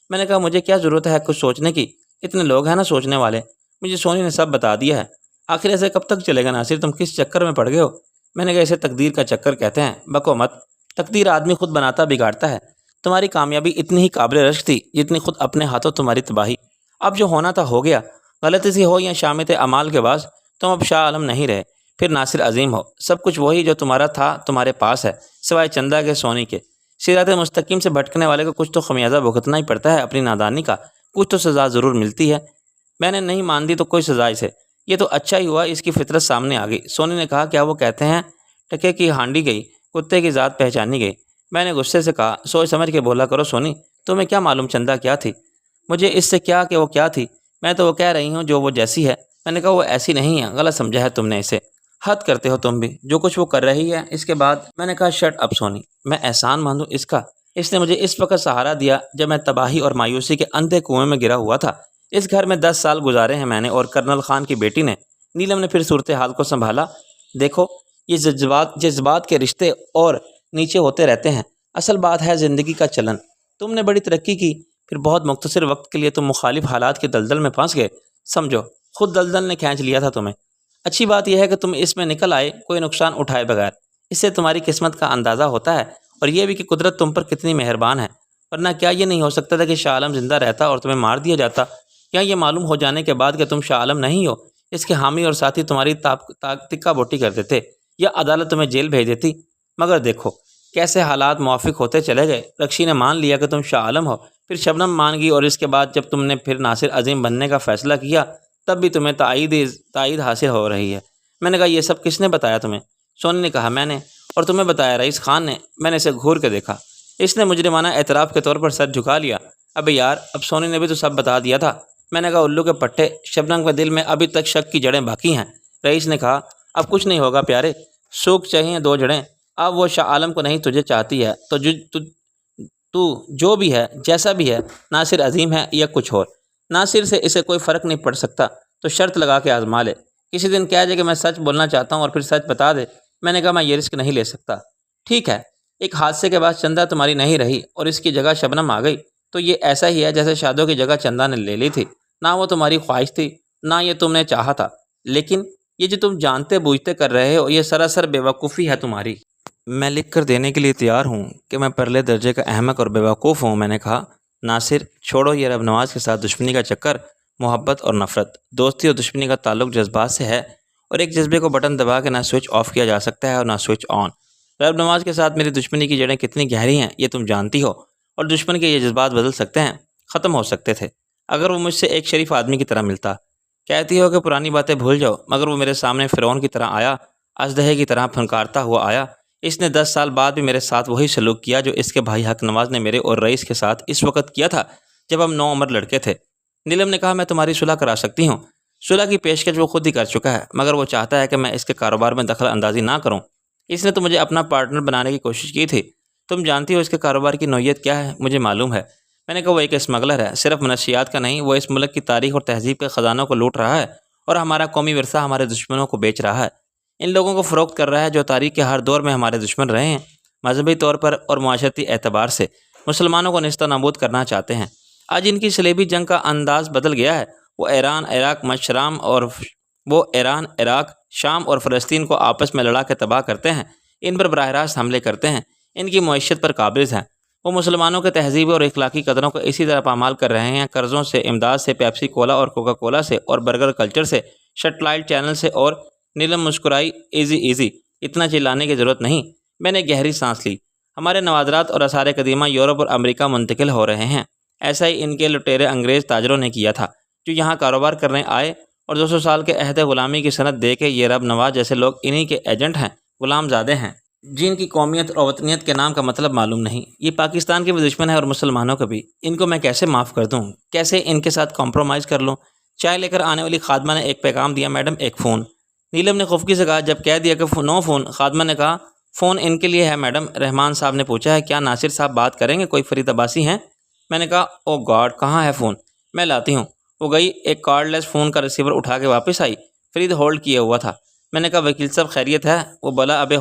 S1: میں نے کہا، مجھے کیا ضرورت ہے کچھ سوچنے کی، اتنے لوگ ہیں نا سوچنے والے۔ مجھے سونی نے سب بتا دیا ہے۔ آخر ایسے کب تک چلے گا ناصر، تم کس چکر میں پڑ گئے ہو؟ میں نے کہا، اسے تقدیر کا چکر کہتے ہیں، بکو مت۔ تقدیر آدمی خود بناتا بگاڑتا ہے۔ تمہاری کامیابی اتنی ہی قابل رشک تھی جتنی خود اپنے ہاتھوں تمہاری تباہی۔ اب جو ہونا تھا ہو گیا، غلطی سی ہو یا شامت اعمال کے بعد، تم اب شاہ عالم نہیں رہے، پھر ناصر عظیم ہو۔ سب کچھ وہی جو تمہارا تھا تمہارے پاس ہے، سوائے چندہ کے، سونی کے۔ صراط مستقیم سے بھٹکنے والے کو کچھ تو خمیازہ بھگتنا ہی پڑتا ہے اپنی نادانی کا، کچھ تو سزا ضرور ملتی ہے۔ میں نے نہیں مان دی تو کوئی سزا اسے، یہ تو اچھا ہی ہوا اس کی فطرت سامنے آ گئی۔ سونی نے کہا، کیا وہ کہتے ہیں ٹکے کی ہانڈی گئی، کتے کی ذات پہچانی گئی؟ میں نے غصے سے کہا، سوچ سمجھ کے بولا کرو سونی، تمہیں کیا معلوم چندہ کیا تھی؟ مجھے اس سے کیا کہ وہ کیا تھی، میں تو وہ کہہ رہی ہوں جو وہ جیسی ہے۔ میں نے کہا وہ ایسی نہیں ہے، غلط سمجھا ہے تم نے اسے۔ حد کرتے ہو تم بھی، جو کچھ وہ کر رہی ہے اس کے بعد۔ میں نے کہا شٹ اپ سونی، میں احسان ماندوں اس کا؟ اس نے مجھے اس وقت سہارا دیا جب میں تباہی اور مایوسی کے اندھے کنویں میں گرا ہوا تھا۔ اس گھر میں 10 سال گزارے ہیں میں نے اور کرنل خان کی بیٹی نے۔ نیلم نے پھر صورتحال کو سنبھالا۔ دیکھو یہ جذبات کے رشتے اور نیچے ہوتے رہتے ہیں، اصل بات ہے زندگی کا چلن۔ تم نے بڑی ترقی کی، پھر بہت مختصر وقت کے لیے تم مخالف حالات کے دلدل میں پھنس گئے۔ سمجھو خود دلدل نے کھینچ لیا تھا تمہیں۔ اچھی بات یہ ہے کہ تم اس میں نکل آئے کوئی نقصان اٹھائے بغیر۔ اس سے تمہاری قسمت کا اندازہ ہوتا ہے، اور یہ بھی کہ قدرت تم پر کتنی مہربان ہے، ورنہ کیا یہ نہیں ہو سکتا تھا کہ شاہ عالم زندہ رہتا اور تمہیں مار دیا جاتا؟ کیا یہ معلوم ہو جانے کے بعد کہ تم شاہ عالم نہیں ہو، اس کے حامی اور ساتھی تمہاری تکہ بوٹی کر دیتے یا عدالت تمہیں جیل بھیج دیتی؟ مگر دیکھو کیسے حالات موافق ہوتے چلے گئے۔ رکشی نے مان لیا کہ تم شاہ عالم ہو، پھر شبنم مان گئی، اور اس کے بعد جب تم نے پھر ناصر عظیم بننے کا فیصلہ کیا تب بھی تمہیں تائید حاصل ہو رہی ہے۔ میں نے کہا یہ سب کس نے بتایا تمہیں؟ سونی نے کہا میں نے۔ اور تمہیں بتایا رئیس خان نے؟ میں نے اسے گھور کے دیکھا، اس نے مجرمانہ اعتراف کے طور پر سر جھکا لیا۔ ابے یار اب سونی نے بھی تو سب بتا دیا تھا۔ میں نے کہا الو کے پٹھے، شبنم کے دل میں ابھی تک شک کی جڑیں باقی ہیں۔ رئیس نے کہا اب کچھ نہیں ہوگا پیارے، سوکھ چاہیے 2 جڑیں۔ اب وہ شاہ عالم کو نہیں تجھے چاہتی ہے تو جو بھی ہے جیسا بھی ہے، ناصر عظیم ہے یا کچھ اور، ناصر سے اسے کوئی فرق نہیں پڑ سکتا، تو شرط لگا کے آزما لے۔ کسی دن کہہ دے کہ میں سچ بولنا چاہتا ہوں اور پھر سچ بتا دے۔ میں نے کہا میں یہ رسک نہیں لے سکتا۔ ٹھیک ہے، ایک حادثے کے بعد چندہ تمہاری نہیں رہی اور اس کی جگہ شبنم آ گئی، تو یہ ایسا ہی ہے جیسے شادوں کی جگہ چندہ نے لے لی تھی۔ نہ وہ تمہاری خواہش تھی، نہ یہ تم نے چاہا تھا، لیکن یہ جو تم جانتے بوجھتے کر رہے ہو یہ سراسر بے وقوفی ہے تمہاری۔ میں لکھ کر دینے کے لیے تیار ہوں کہ میں پرلے درجے کا احمق اور بے وقوف ہوں۔ میں نے کہا ناصر چھوڑو یہ رب نواز کے ساتھ دشمنی کا چکر۔ محبت اور نفرت، دوستی اور دشمنی کا تعلق جذبات سے ہے، اور ایک جذبے کو بٹن دبا کے نہ سوئچ آف کیا جا سکتا ہے اور نہ سوئچ آن۔ رب نواز کے ساتھ میری دشمنی کی جڑیں کتنی گہری ہیں یہ تم جانتی ہو، اور دشمن کے یہ جذبات بدل سکتے ہیں، ختم ہو سکتے تھے اگر وہ مجھ سے ایک شریف آدمی کی طرح ملتا۔ کہتی ہو کہ پرانی باتیں بھول جاؤ، مگر وہ میرے سامنے فرعون کی طرح آیا، اژدہے کی طرح پھنکارتا ہوا آیا۔ اس نے 10 سال بعد بھی میرے ساتھ وہی سلوک کیا جو اس کے بھائی حق نواز نے میرے اور رئیس کے ساتھ اس وقت کیا تھا جب ہم 9 عمر لڑکے تھے۔ نیلم نے کہا میں تمہاری صلح کرا سکتی ہوں۔ صلح کی پیشکش وہ خود ہی کر چکا ہے، مگر وہ چاہتا ہے کہ میں اس کے کاروبار میں دخل اندازی نہ کروں۔ اس نے تو مجھے اپنا پارٹنر بنانے کی کوشش کی تھی۔ تم جانتی ہو اس کے کاروبار کی نوعیت کیا ہے؟ مجھے معلوم ہے۔ میں نے کہا وہ ایک اسمگلر ہے، صرف منشیات کا نہیں، وہ اس ملک کی تاریخ اور تہذیب کے خزانوں کو لوٹ رہا ہے اور ہمارا قومی ورثہ ہمارے دشمنوں کو بیچ رہا ہے۔ ان لوگوں کو فروخت کر رہا ہے جو تاریخ کے ہر دور میں ہمارے دشمن رہے ہیں، مذہبی طور پر اور معاشرتی اعتبار سے مسلمانوں کو نیستہ نابود کرنا چاہتے ہیں۔ آج ان کی صلیبی جنگ کا انداز بدل گیا ہے۔ وہ ایران عراق شام اور فلسطین کو آپس میں لڑا کے تباہ کرتے ہیں، ان پر براہ راست حملے کرتے ہیں، ان کی معیشت پر قابض ہیں۔ وہ مسلمانوں کے تہذیبی اور اخلاقی قدروں کو اسی طرح پامال کر رہے ہیں، قرضوں سے، امداد سے، پیپسی کولا اور کوکا کولا سے، اور برگر کلچر سے، سیٹلائٹ چینل سے۔ اور نیلم مسکرائی، ایزی اتنا چلانے کی ضرورت نہیں۔ میں نے گہری سانس لی۔ ہمارے نوادرات اور آثار قدیمہ یورپ اور امریکہ منتقل ہو رہے ہیں، ایسا ہی ان کے لٹیرے انگریز تاجروں نے کیا تھا جو یہاں کاروبار کرنے آئے اور 200 سال کے عہد غلامی کی سند دے کے یہ رب نواز جیسے لوگ انہی کے ایجنٹ ہیں، غلام زادے ہیں، جن کی قومیت اور وطنیت کے نام کا مطلب معلوم نہیں۔ یہ پاکستان کے بھی دشمن ہے اور مسلمانوں کا بھی۔ ان کو میں کیسے معاف کر دوں؟ کیسے ان کے ساتھ کمپرومائز کر لوں؟ چائے لے کر آنے والی خادمہ نے ایک پیغام دیا، میڈم ایک فون۔ نیلم نے خفکی سے کہا، جب کہہ دیا کہ نو فون۔ خادمہ نے کہا فون ان کے لیے ہے میڈم۔ رحمان صاحب نے پوچھا ہے کیا ناصر صاحب بات کریں گے؟ کوئی فرید عباسی ہیں؟ میں نے کہا او گاڈ، کہاں ہے فون؟ میں لاتی ہوں۔ وہ گئی، ایک کارڈ لیس فون کا ریسیور اٹھا کے واپس آئی۔ فرید ہولڈ کیے ہوا تھا۔ میں نے کہا وکیل صاحب خیریت ہے؟ وہ بولا ابے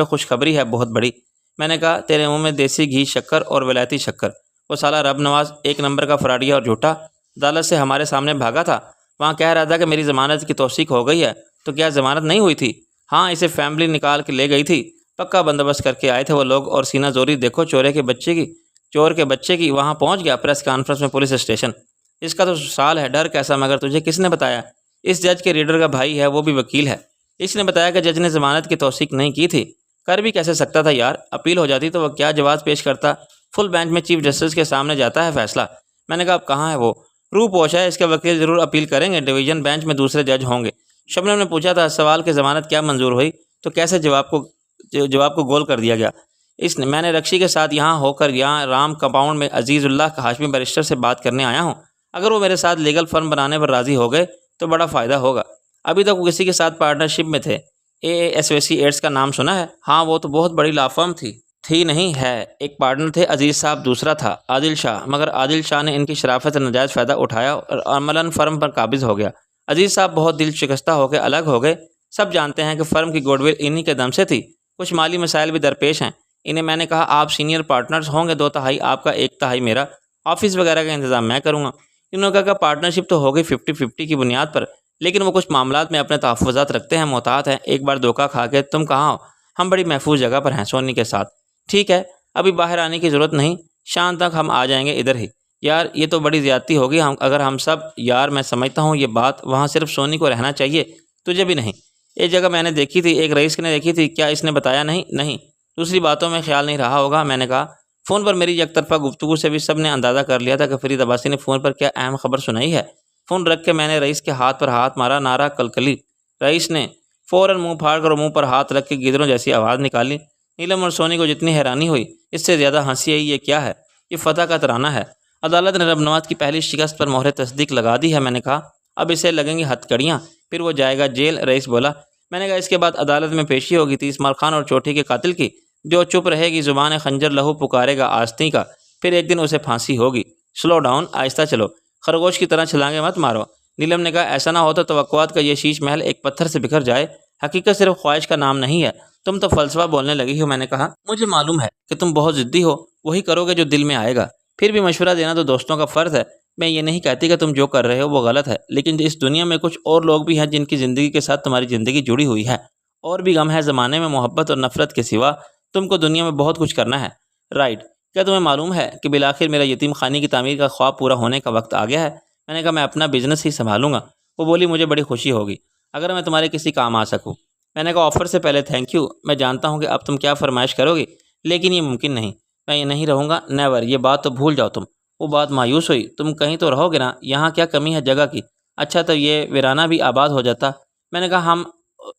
S1: خوشخبری ہے بہت بڑی۔ میں نے کہا تیرے منہ میں دیسی گھی شکر اور ولایتی شکر۔ وہ سالہ رب نواز 1 نمبر کا فراڈیا اور جھوٹا عدالت سے ہمارے سامنے بھاگا تھا، وہاں کہہ رہا تھا کہ میری ضمانت کی توثیق ہو گئی ہے۔ تو کیا ضمانت نہیں ہوئی تھی؟ ہاں، اسے فیملی نکال کے لے گئی تھی، پکا بندوبست کر کے آئے تھے وہ لوگ، اور سینہ زوری دیکھو چور کے بچے کی وہاں پہنچ گیا پریس کانفرنس میں پولیس اسٹیشن۔ اس کا تو سال ہے ڈر کیسا، مگر تجھے کس نے بتایا؟ اس جج کے ریڈر کا بھائی ہے، وہ بھی وکیل ہے، اس نے بتایا کہ جج نے ضمانت کی توثیق نہیں کی تھی۔ کر بھی کیسے سکتا تھا یار؟ اپیل ہو جاتی تو وہ کیا جواز پیش کرتا؟ فل بینچ میں چیف جسٹس کے سامنے جاتا ہے فیصلہ۔ میں نے کہا اب کہاں ہے وہ؟ روح پوش ہے، اس کے وکیل ضرور اپیل کریں گے، ڈویژن بینچ میں دوسرے جج ہوں گے۔ شبنم نے پوچھا تھا سوال کہ ضمانت کیا منظور ہوئی، تو کیسے جواب کو گول کر دیا گیا۔ میں نے رکشی کے ساتھ یہاں ہو کر یہاں رام کمپاؤنڈ میں عزیز اللہ ہاشمی بیرسٹر سے بات کرنے آیا ہوں۔ اگر وہ میرے ساتھ لیگل فرم بنانے پر راضی ہو گئے تو بڑا فائدہ ہوگا۔ ابھی تک وہ کسی کے ساتھ پارٹنرشپ میں تھے۔ AASVC ایڈس کا نام سنا ہے؟ ہاں، وہ تو بہت بڑی لا فرم تھی نہیں ہے۔ ایک پارٹنر تھے عزیز صاحب، دوسرا تھا عادل شاہ، مگر عادل شاہ نے ان کی شرافت سے ناجائز فائدہ اٹھایا اور عملاً فرم پر قابض ہو گیا۔ عزیز صاحب بہت دل شکستہ ہو کے الگ ہو گئے۔ سب جانتے ہیں کہ فرم کی گڈ ول انہی کے دم سے تھی۔ کچھ مالی مسائل بھی درپیش ہیں۔ انہیں میں نے کہا آپ سینئر پارٹنرز ہوں گے، 2/3 آپ کا 1/3 میرا، آفس وغیرہ کا انتظام میں کروں گا۔ انہوں نے کہا کہ پارٹنرشپ تو ہوگی 50-50 کی بنیاد پر، لیکن وہ کچھ معاملات میں اپنے تحفظات رکھتے ہیں، محتاط ہیں۔ ایک بار دھوکہ کھا کے تم کہاں ہو؟ ہم بڑی محفوظ جگہ پر ہیں سونی کے ساتھ۔ ٹھیک ہے، ابھی باہر آنے کی ضرورت نہیں، شام تک ہم آ جائیں گے ادھر ہی۔ یار یہ تو بڑی زیادتی ہوگی اگر ہم سب، یار میں سمجھتا ہوں یہ بات وہاں صرف سونی کو رہنا چاہیے، تجھے بھی نہیں۔ ایک جگہ میں نے دیکھی تھی، ایک رئیس نے دیکھی تھی، کیا اس نے بتایا نہیں؟ دوسری باتوں میں خیال نہیں رہا ہوگا۔ میں نے کہا فون پر میری یک طرفہ گفتگو سے بھی سب نے اندازہ کر لیا تھا کہ فرید عباسی نے فون پر کیا اہم خبر سنائی ہے۔ فون رکھ کے میں نے رئیس کے ہاتھ پر ہاتھ مارا، نعرہ کلکلی۔ رئیس نے فوراً منہ پھاڑ کر منہ پر ہاتھ رکھ کے گدڑوں جیسی آواز نکالی۔ نیلم اور سونی کو جتنی حیرانی ہوئی، اس سے زیادہ ہنسی آئی۔ یہ کیا ہے؟ یہ فتح کا ترانہ ہے۔ عدالت نے رب نواز کی پہلی شکست پر مہر تصدیق لگا دی ہے۔ میں نے کہا اب اسے لگیں گی ہتھکڑیاں، پھر وہ جائے گا جیل۔ رئیس بولا۔ میں نے کہا اس کے بعد عدالت میں پیشی ہوگی 30 مال خان اور چوٹھی کے قاتل کی۔ جو چپ رہے گی زبان خنجر لہو پکارے گا آستین کا، پھر ایک دن اسے پھانسی ہوگی۔ سلو ڈاؤن، آہستہ چلو، خرگوش کی طرح چھلانگیں مت مارو۔ نیلم نے کہا ایسا نہ ہو تو توقعات کا یہ شیش محل ایک پتھر سے بکھر جائے۔ حقیقت صرف خواہش کا نام نہیں ہے، تم تو فلسفہ بولنے لگی ہو۔ میں نے کہا مجھے معلوم ہے کہ تم بہت ضدی ہو، وہی کرو گے جو دل میں آئے گا۔ پھر بھی مشورہ دینا تو دوستوں کا فرض ہے۔ میں یہ نہیں کہتی کہ تم جو کر رہے ہو وہ غلط ہے، لیکن اس دنیا میں کچھ اور لوگ بھی ہیں جن کی زندگی کے ساتھ تمہاری زندگی جڑی ہوئی ہے، اور بھی غم ہے زمانے میں محبت اور نفرت کے سوا تم کو دنیا میں بہت کچھ کرنا ہے۔ رائٹ، کیا تمہیں معلوم ہے کہ بالآخر میرا یتیم خانی کی تعمیر کا خواب پورا ہونے کا وقت آ گیا ہے؟ میں نے کہا میں اپنا بزنس ہی سنبھالوں گا۔ وہ بولی مجھے بڑی خوشی ہوگی اگر میں تمہارے کسی کام آ سکوں۔ میں نے کہا آفر سے پہلے تھینک یو، میں جانتا ہوں کہ اب تم کیا فرمائش کرو گی، لیکن یہ ممکن نہیں، میں یہ نہیں رہوں گا، نیور، یہ بات تو بھول جاؤ تم۔ وہ بات مایوس ہوئی۔ تم کہیں تو رہو گے نا، یہاں کیا کمی ہے جگہ کی؟ اچھا تو یہ ویرانہ بھی آباد ہو جاتا۔ میں نے کہا ہم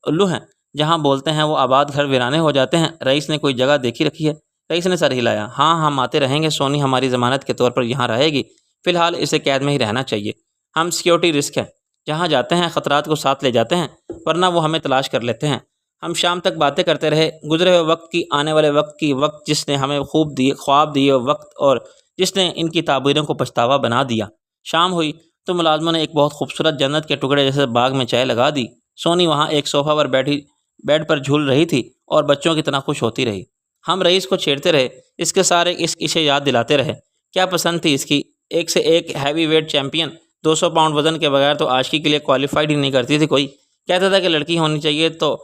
S1: الو ہیں، جہاں بولتے ہیں وہ آباد گھر ویرانے ہو جاتے ہیں۔ رئیس نے کوئی جگہ دیکھی رکھی ہے؟ رئیس نے سر ہلایا۔ ہاں ہم آتے رہیں گے، سونی ہماری ضمانت کے طور پر یہاں رہے گی، فی الحال اسے قید میں ہی رہنا چاہیے۔ ہم سیکیورٹی رسک ہے، جہاں جاتے ہیں خطرات کو ساتھ لے جاتے ہیں، ورنہ وہ ہمیں تلاش کر لیتے ہیں۔ ہم شام تک باتیں کرتے رہے، گزرے ہوئے وقت کی، آنے والے وقت کی، وقت جس نے ہمیں خواب دیے وقت، اور جس نے ان کی تعبیروں کو پچھتاوا بنا دیا۔ شام ہوئی تو ملازموں نے ایک بہت خوبصورت جنت کے ٹکڑے جیسے باغ میں چائے لگا دی۔ سونی وہاں ایک صوفہ پر بیٹھی بیڈ پر جھول رہی تھی اور بچوں کی طرح خوش ہوتی رہی۔ ہم رئیس کو چھیڑتے رہے، اس کے سارے اسے یاد دلاتے رہے۔ کیا پسند تھی اس کی، ایک سے ایک ہیوی ویٹ چیمپئن، 200 پاؤنڈ وزن کے بغیر تو عاشقی کے لیے کوالیفائڈ ہی نہیں کرتی تھی کوئی۔ کہتا تھا کہ لڑکی ہونی چاہیے تو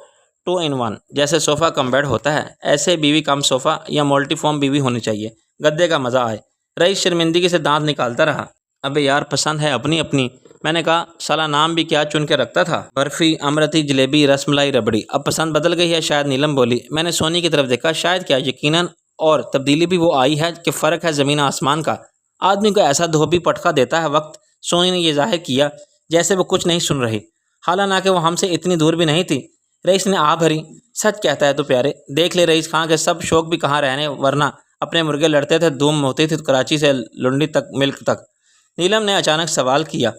S1: 2 in 1، جیسے صوفہ کم بیڈ ہوتا ہے ایسے بیوی کم صوفہ یا ملٹی فارم بیوی ہونی چاہیے، گدے کا مزہ آئے۔ رئیس شرمندگی سے دانت نکالتا رہا۔ ابے یار پسند ہے اپنی اپنی۔ میں نے کہا سالا نام بھی کیا چن کے رکھتا تھا، برفی، امرتی، جلیبی، رس ملائی، ربڑی۔ اب پسند بدل گئی ہے شاید، نیلم بولی۔ میں نے سونی کی طرف دیکھا، شاید کیا، یقیناً، اور تبدیلی بھی وہ آئی ہے کہ فرق ہے زمین آسمان کا۔ آدمی کو ایسا دھوبی پٹخا دیتا ہے وقت۔ سونی نے یہ ظاہر کیا جیسے وہ کچھ نہیں سن رہی، حالانکہ وہ ہم سے اتنی دور بھی نہیں تھی۔ رئیس نے آ بھری۔ سچ کہتا ہے تو پیارے، دیکھ لے رئیس خان کے سب شوق بھی کہاں رہنے، ورنہ اپنے مرغے لڑتے تھے، دھوم ہوتی تھی کراچی سے لنڈی تک، ملک تک۔ نیلم نے اچانک سوال کیا،